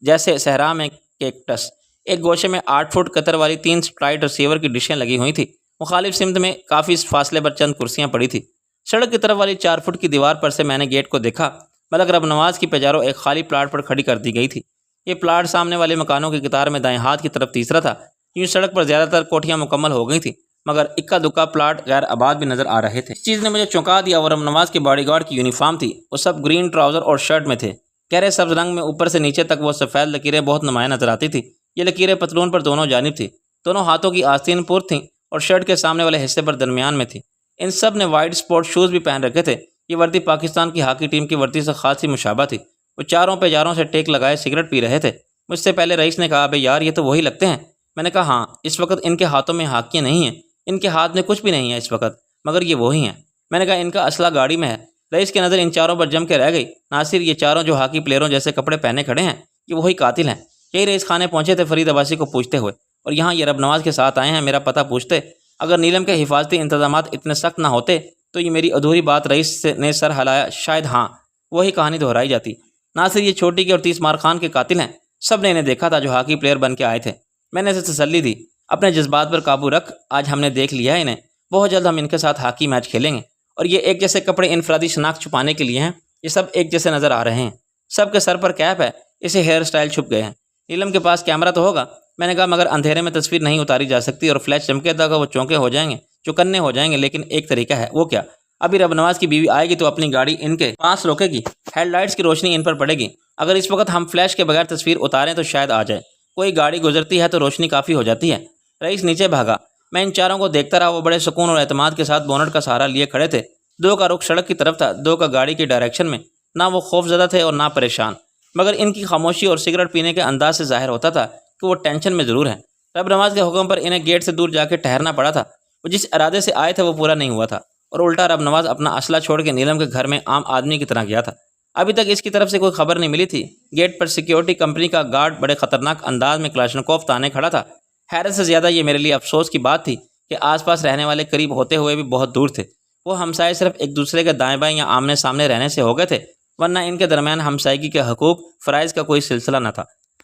S1: جیسے صحرا میں کیکٹس۔ ایک گوشے میں 8 فٹ قطر والی 3 سیٹلائٹ ریسیور کی ڈشیں لگی ہوئی تھیں۔ مخالف سمت میں کافی فاصلے پر چند کرسیاں پڑی تھیں۔ سڑک کی طرف والی 4 فٹ کی دیوار پر سے میں نے گیٹ کو دیکھا۔ ملک رب نواز کی پیجارو ایک خالی پلاٹ پر کھڑی کر دی گئی تھی۔ یہ پلاٹ سامنے والے مکانوں کی قطار میں دائیں ہاتھ کی طرف تیسرا تھا۔ یوں سڑک پر زیادہ تر کوٹھیاں مکمل ہو گئی تھیں، مگر اکا دکا پلاٹ غیر آباد بھی نظر آ رہے تھے۔ اس چیز نے مجھے چونکا دیا۔ وہ رب نواز کے باڈی گارڈ کی یونیفارم تھی، وہ سب گرین ٹراؤزر اور شرٹ میں تھے، گہرے سبز رنگ میں۔ اوپر سے نیچے تک وہ سفید لکیریں بہت نمایاں نظر آتی تھیں۔ یہ لکیریں پتلون پر دونوں جانب تھیں، دونوں ہاتھوں کی آستین پر تھیں اور شرٹ کے سامنے والے حصے پر درمیان میں تھیں۔ ان سب نے وائٹ سپورٹ شوز بھی پہن رکھے تھے۔ یہ وردی پاکستان کی ہاکی ٹیم کی وردی سے خاصی مشابہ تھی۔ وہ چاروں پیجاروں سے ٹیک لگائے سگریٹ پی رہے تھے۔ مجھ سے پہلے رئیس نے کہا، ابے یار، یہ تو وہی لگتے ہیں۔ میں نے کہا، ہاں، اس وقت ان کے ہاتھوں میں ہاکیاں نہیں ہیں، ان کے ہاتھ میں کچھ بھی نہیں ہے اس وقت، مگر یہ وہی ہیں۔ میں نے کہا، ان کا اسلحہ گاڑی میں ہے۔ رئیس کی نظر ان چاروں پر جم کے رہ گئی۔ ناصر، یہ چاروں جو ہاکی پلیئروں جیسے کپڑے پہنے کھڑے ہیں، یہ وہی قاتل ہیں۔ یہی رئیس خانے پہنچے تھے فرید عباسی کو پوچھتے ہوئے، اور یہاں یہ رب نواز کے ساتھ آئے ہیں میرا پتہ پوچھتے۔ اگر نیلم کے حفاظتی انتظامات اتنے سخت نہ ہوتے تو یہ میری ادھوری بات رئیس نے سر ہلایا، شاید ہاں، وہی کہانی دہرائی جاتی۔ ناصر، یہ چھوٹی کے اور 30 مار خان کے قاتل ہیں۔ سب نے انہیں دیکھا تھا جو ہاکی پلیئر بن کے آئے تھے۔ میں نے اسے تسلی دی، اپنے جذبات پر قابو رکھ، آج ہم نے دیکھ لیا ہے انہیں، بہت جلد ہم ان کے ساتھ ہاکی میچ کھیلیں گے۔ اور یہ ایک جیسے کپڑے انفرادی شناخت چھپانے کے لیے ہیں، یہ سب ایک جیسے نظر آ رہے ہیں، سب کے سر پر کیپ ہے، اسے ہیئر سٹائل چھپ گئے ہیں۔ نیلم کے پاس کیمرہ تو ہوگا؟ میں نے کہا، مگر اندھیرے میں تصویر نہیں اتاری جا سکتی اور فلیش چمکے تک وہ چونکے ہو جائیں گے، چوکنے ہو جائیں گے، لیکن ایک طریقہ ہے۔ وہ کیا؟ ابھی رب نواز کی بیوی آئے گی تو اپنی گاڑی ان کے پاس روکے گی، ہیڈ لائٹس کی روشنی ان پر پڑے گی۔ اگر اس وقت ہم فلیش کے بغیر تصویر اتاریں تو شاید آ جائے، کوئی گاڑی گزرتی ہے تو روشنی کافی ہو جاتی ہے۔ رئیس نیچے بھاگا۔ میں ان چاروں کو دیکھتا رہا۔ وہ بڑے سکون اور اعتماد کے ساتھ بونٹ کا سہارا لیے کھڑے تھے۔ دو کا رخ سڑک کی طرف تھا، دو کا گاڑی کی ڈائریکشن میں۔ نہ وہ خوف زدہ تھے اور نہ پریشان، مگر ان کی خاموشی اور سگریٹ پینے کے انداز سے ظاہر ہوتا تھا کہ وہ ٹینشن میں ضرور ہیں۔ رب نواز کے حکم پر انہیں گیٹ سے دور جا کے ٹھہرنا پڑا تھا۔ وہ جس ارادے سے آئے تھے وہ پورا نہیں ہوا تھا، اور الٹا رب نواز اپنا اسلحہ چھوڑ کے نیلم کے گھر میں عام آدمی کی طرح گیا تھا۔ ابھی تک اس کی طرف سے کوئی خبر نہیں ملی تھی۔ گیٹ پر سیکیورٹی کمپنی کا گارڈ بڑے خطرناک انداز میں کلاشنکوف تانے کھڑا تھا۔ حیرت سے زیادہ یہ میرے لیے افسوس کی بات تھی کہ آس پاس رہنے والے قریب ہوتے ہوئے بھی بہت دور تھے۔ وہ ہمسائے صرف ایک دوسرے کے دائیں بائیں یا آمنے سامنے رہنے سے ہو گئے تھے، ورنہ ان کے درمیان ہمسائیگی کے حقوق فرائض کا کوئی سلسلہ نہ تھا۔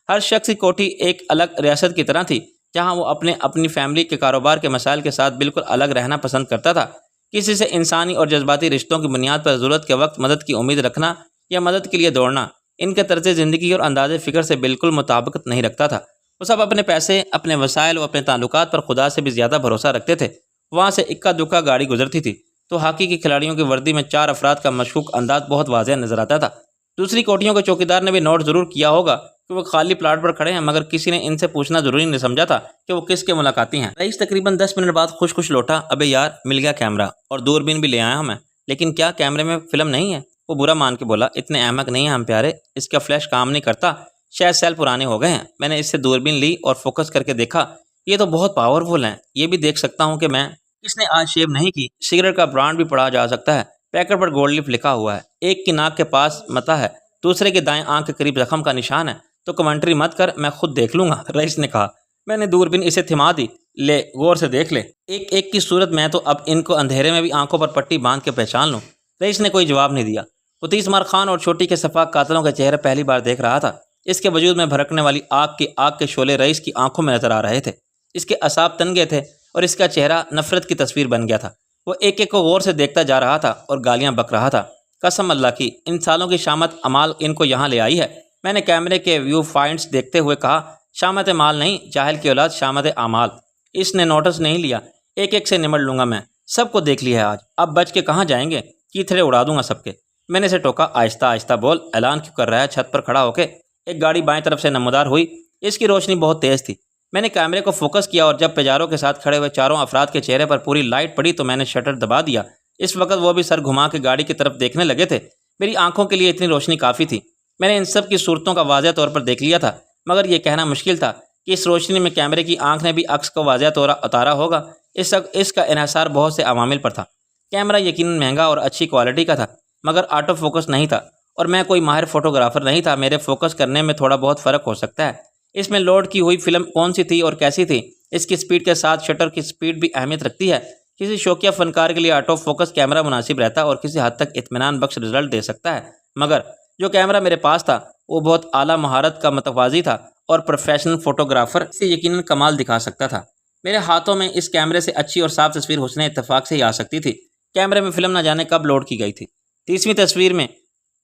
S1: ہر شخص کی کوٹھی ایک الگ ریاست کی طرح تھی، جہاں وہ اپنی فیملی کے کاروبار کے مسائل کے ساتھ بالکل الگ رہنا پسند کرتا تھا۔ کسی سے انسانی اور جذباتی رشتوں کی بنیاد پر ضرورت کے وقت مدد کی امید رکھنا یا مدد کے لیے دوڑنا ان کے طرز زندگی اور انداز فکر سے بالکل مطابقت نہیں رکھتا تھا۔ وہ سب اپنے پیسے، اپنے وسائل و اپنے تعلقات پر خدا سے بھی زیادہ بھروسہ رکھتے تھے۔ وہاں سے اکا دکا گاڑی گزرتی تھی تو ہاکی کے کھلاڑیوں کی وردی میں 4 افراد کا مشکوک انداز بہت واضح نظر آتا تھا۔ دوسری کوٹھیوں کے چوکیدار نے بھی نوٹ ضرور کیا ہوگا کہ وہ خالی پلاٹ پر کھڑے ہیں، مگر کسی نے ان سے پوچھنا ضروری نہیں سمجھا تھا کہ وہ کس کے ملاقاتی ہیں۔ رئیس تقریباً 10 منٹ بعد خوش خوش لوٹا، ابے یار، مل گیا کیمرہ، اور دوربین بھی لے آیا ہوں میں، لیکن کیا کیمرے میں فلم نہیں ہے؟ وہ برا مان کے بولا، اتنے احمق نہیں ہیں ہم پیارے، اس کا فلیش کام نہیں کرتا، شاید سیل پرانے ہو گئے ہیں۔ میں نے اس سے دوربین لی اور فوکس کر کے دیکھا، یہ تو بہت پاورفل ہیں، یہ بھی دیکھ سکتا ہوں کہ میں کس نے آج شیو نہیں کی۔ سگریٹ کا برانڈ بھی پڑھا جا سکتا ہے، پیکٹ پر گولڈ لیف لکھا ہوا ہے، ایک کی ناک کے پاس متا ہے، دوسرے کی دائیں آنکھ کے قریب زخم کا نشان ہے۔ تو کمنٹری مت کر، میں خود دیکھ لوں گا، رئیس نے کہا۔ میں نے دوربین اسے تھما دی، لے غور سے دیکھ لے، ایک ایک کی صورت میں تو اب ان کو اندھیرے میں بھی آنکھوں پر پٹی باندھ کے پہچان لوں۔ رئیس نے کوئی جواب نہیں دیا، وہ تیس مار خان اور چھوٹی کے صفاق قاتلوں کے چہرے پہلی بار دیکھ رہا تھا۔ اس کے وجود میں بھڑکنے والی آگ کے شعلے رئیس کی آنکھوں میں نظر آ رہے تھے، اس کے اعصاب تن گئے تھے اور اس کا چہرہ نفرت کی تصویر بن گیا تھا۔ وہ ایک ایک کو غور سے دیکھتا جا رہا تھا اور گالیاں بک رہا تھا۔ قسم اللہ کی، ان سالوں کی شامت امال ان کو یہاں لے آئی ہے۔ میں نے کیمرے کے ویو فائنڈس دیکھتے ہوئے کہا، شامت مال نہیں، جاہل کی اولاد، شامت اعمال۔ اس نے نوٹس نہیں لیا، ایک ایک سے نمٹ لوں گا میں، سب کو دیکھ لیا ہے آج، اب بچ کے کہاں جائیں گے، کیتھڑے اڑا دوں گا سب کے۔ میں نے اسے ٹوکا، آہستہ آہستہ بول، اعلان کیوں کر رہا ہے؟ چھت پر کھڑا ہو کے ایک گاڑی بائیں طرف سے نمودار ہوئی، اس کی روشنی بہت تیز تھی۔ میں نے کیمرے کو فوکس کیا اور جب پیجارو کے ساتھ کھڑے ہوئے چاروں افراد کے چہرے پر پوری لائٹ پڑی تو میں نے شٹر دبا دیا۔ اس وقت وہ بھی سر گھما کے گاڑی کی طرف دیکھنے لگے تھے۔ میری آنکھوں کے لیے اتنی روشنی کافی تھی، میں نے ان سب کی صورتوں کا واضح طور پر دیکھ لیا تھا، مگر یہ کہنا مشکل تھا کہ اس روشنی میں کیمرے کی آنکھ نے بھی عکس کو واضح طور اتارا ہوگا۔ اس کا انحصار بہت سے عوامل پر تھا۔ کیمرہ یقیناً مہنگا اور اچھی کوالٹی کا تھا، مگر آٹو فوکس نہیں تھا، اور میں کوئی ماہر فوٹوگرافر نہیں تھا، میرے فوکس کرنے میں تھوڑا بہت فرق ہو سکتا ہے۔ اس میں لوڈ کی ہوئی فلم کون سی تھی اور کیسی تھی، اس کی سپیڈ کے ساتھ شٹر کی سپیڈ بھی اہمیت رکھتی ہے۔ کسی شوقیہ فنکار کے لیے آٹو فوکس کیمرہ مناسب رہتا اور کسی حد تک اطمینان بخش رزلٹ دے سکتا ہے، مگر جو کیمرہ میرے پاس تھا وہ بہت اعلیٰ مہارت کا متوازی تھا اور پروفیشنل فوٹوگرافر سے یقیناً کمال دکھا سکتا تھا۔ میرے ہاتھوں میں اس کیمرے سے اچھی اور صاف تصویر حسن اتفاق سے ہی آ سکتی تھی۔ کیمرے میں فلم نہ جانے کب لوڈ کی گئی تھی، 30ویں تصویر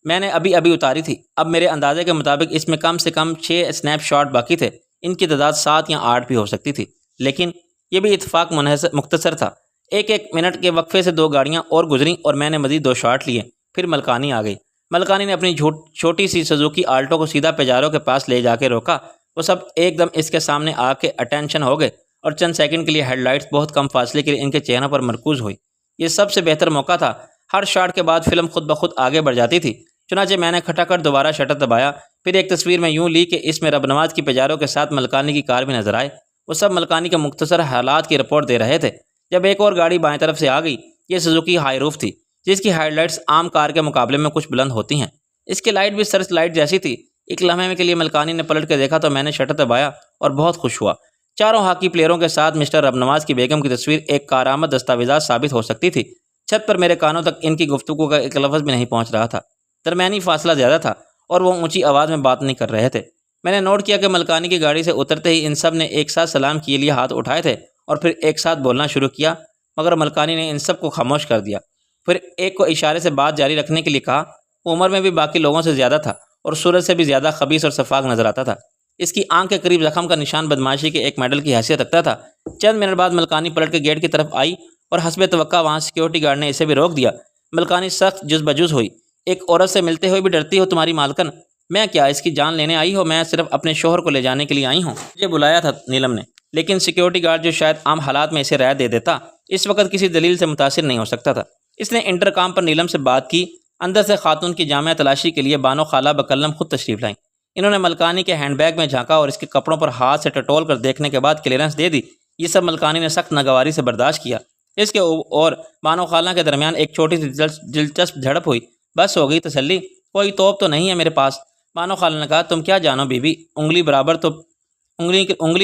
S1: میں نے ابھی اتاری تھی۔ اب میرے اندازے کے مطابق اس میں کم سے کم 6 اسنیپ شاٹ باقی تھے، ان کی تعداد 7 یا 8 بھی ہو سکتی تھی، لیکن یہ بھی اتفاق مختصر تھا۔ ایک منٹ کے وقفے سے 2 گاڑیاں اور گزریں اور میں نے مزید 2 شاٹ لیے، پھر ملکانی آ گئی۔ ملکانی نے اپنی چھوٹی سی سزوکی آلٹو کو سیدھا پیجارو کے پاس لے جا کے روکا۔ وہ سب ایک دم اس کے سامنے آ کے اٹینشن ہو گئے اور چند سیکنڈ کے لیے ہیڈ لائٹس بہت کم فاصلے کے لیے ان کے چہروں پر مرکوز ہوئی۔ یہ سب سے بہتر موقع تھا، ہر شاٹ کے بعد فلم خود بخود آگے بڑھ جاتی تھی، چنانچہ میں نے کھٹاکھٹ دوبارہ شٹر دبایا۔ پھر ایک تصویر میں یوں لی کہ اس میں رب نواز کی پیجارو کے ساتھ ملکانی کی کار بھی نظر آئے۔ وہ سب ملکانی کے مختصر حالات کی رپورٹ دے رہے تھے۔ جب ایک اور گاڑی بائیں طرف سے آ گئی، یہ سزوکی ہائی روف تھی، جس کی ہیڈ لائٹس عام کار کے مقابلے میں کچھ بلند ہوتی ہیں۔ اس کی لائٹ بھی سرچ لائٹ جیسی تھی۔ ایک لمحے کے لیے ملکانی نے پلٹ کے دیکھا تو میں نے شٹر دبایا اور بہت خوش ہوا۔ چاروں ہاکی پلیئروں کے ساتھ مسٹر رب نواز کی بیگم کی تصویر ایک کارآمد دستاویزات ثابت ہو سکتی تھی۔ چھت پر میرے کانوں تک ان کی گفتگو کا ایک لفظ بھی نہیں پہنچ رہا تھا، درمیانی فاصلہ زیادہ تھا اور وہ اونچی آواز میں بات نہیں کر رہے تھے۔ میں نے نوٹ کیا کہ ملکانی کی گاڑی سے اترتے ہی ان سب نے ایک ساتھ سلام کیے لیے ہاتھ اٹھائے تھے اور پھر ایک ساتھ بولنا شروع کیا، مگر ملکانی نے ان سب کو خاموش کر دیا۔ پھر ایک کو اشارے سے بات جاری رکھنے کے لیے کہا۔ وہ عمر میں بھی باقی لوگوں سے زیادہ تھا اور صورت سے بھی زیادہ خبیث اور شفاق نظر آتا تھا۔ اس کی آنکھ کے قریب زخم کا نشان بدماشی کے ایک میڈل کی حیثیت رکھتا تھا۔ چند منٹ بعد ملکانی پلٹ کے گیٹ کی طرف آئی اور حسب توقع وہاں سیکیورٹی گارڈ نے اسے بھی روک دیا۔ ملکانی سخت جز بجز ہوئی۔ ایک عورت سے ملتے ہوئے بھی ڈرتی ہو تمہاری مالکن؟ میں کیا اس کی جان لینے آئی ہو؟ میں صرف اپنے شوہر کو لے جانے کے لیے آئی ہوں۔ مجھے بلایا تھا نیلم نے، لیکن سیکیورٹی گارڈ جو شاید عام حالات میں اسے رائے دے دیتا، اس وقت کسی دلیل سے متاثر نہیں ہو سکتا تھا۔ اس نے انٹرکام پر نیلم سے بات کی۔ اندر سے خاتون کی جامع تلاشی کے لیے بانو خالہ بکلم خود تشریف لائیں۔ انہوں نے ملکانی کے ہینڈ بیگ میں جھانکا اور اس کے کپڑوں پر ہاتھ سے ٹٹول کر دیکھنے کے بعد کلیئرنس دے دی۔ یہ سب ملکانی نے سخت ناگواری سے برداشت کیا۔ اس کے اور بانو خالہ کے درمیان ایک چھوٹی سی دلچسپ جھڑپ ہوئی۔ بس ہو گئی تسلی، کوئی توپ تو نہیں ہے میرے پاس؟ بانو خالہ نے کہا، تم کیا جانو بی بی، انگلی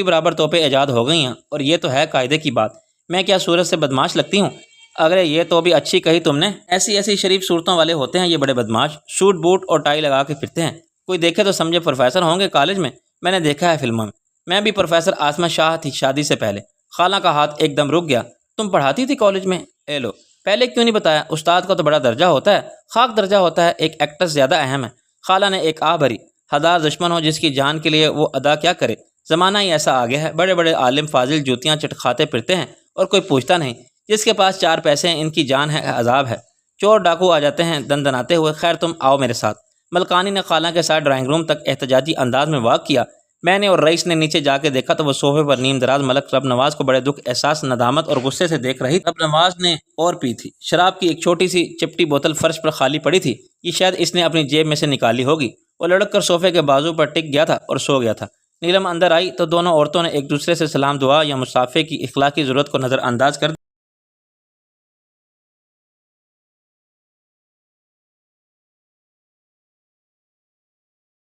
S1: برابر توپیں ایجاد ہو گئی ہیں، اور یہ تو ہے قاعدے کی بات۔ میں کیا صورت سے بدماش لگتی ہوں؟ اگر یہ تو بھی اچھی کہی تم نے۔ ایسی شریف صورتوں والے ہوتے ہیں یہ بڑے بدماش، سوٹ بوٹ اور ٹائی لگا کے پھرتے ہیں، کوئی دیکھے تو سمجھے پروفیسر ہوں گے کالج میں۔ میں نے دیکھا ہے فلموں میں۔ میں بھی پروفیسر آسمہ شاہ تھی شادی سے پہلے۔ خالہ کا ہاتھ ایک دم رک گیا۔ تم پڑھاتی تھی کالج میں؟ اے لو، پہلے کیوں نہیں بتایا؟ استاد کا تو بڑا درجہ ہوتا ہے، خاک درجہ ہوتا ہے، ایک ایکٹس زیادہ اہم ہے۔ خالہ نے ایک آہ بھری۔ ہزار دشمن ہو جس کی جان کے لیے وہ ادا کیا کرے، زمانہ ہی ایسا آ گیا ہے۔ بڑے بڑے عالم فاضل جوتیاں چٹکھاتے پھرتے ہیں اور کوئی پوچھتا نہیں۔ جس کے پاس 4 پیسے ہیں ان کی جان ہے عذاب ہے۔ چور ڈاکو آ جاتے ہیں دن دناتے ہوئے۔ خیر تم آؤ میرے ساتھ۔ ملکانی نے خالہ کے ساتھ ڈرائنگ روم تک احتجاجی انداز میں واک کیا۔ میں نے اور رئیس نے نیچے جا کے دیکھا تو وہ صوفے پر نیم دراز ملک رب نواز کو بڑے دکھ، احساس، ندامت اور غصے سے دیکھ رہی تھی۔ رب نواز نے اور پی تھی۔ شراب کی ایک چھوٹی سی چپٹی بوتل فرش پر خالی پڑی تھی، یہ شاید اس نے اپنی جیب میں سے نکالی ہوگی۔ وہ لڑک کر صوفے کے بازو پر ٹک گیا تھا اور سو گیا تھا۔ نیلم اندر آئی تو دونوں عورتوں نے ایک دوسرے سے سلام دعا یا مصافحے کی اخلاقی ضرورت کو نظر انداز کر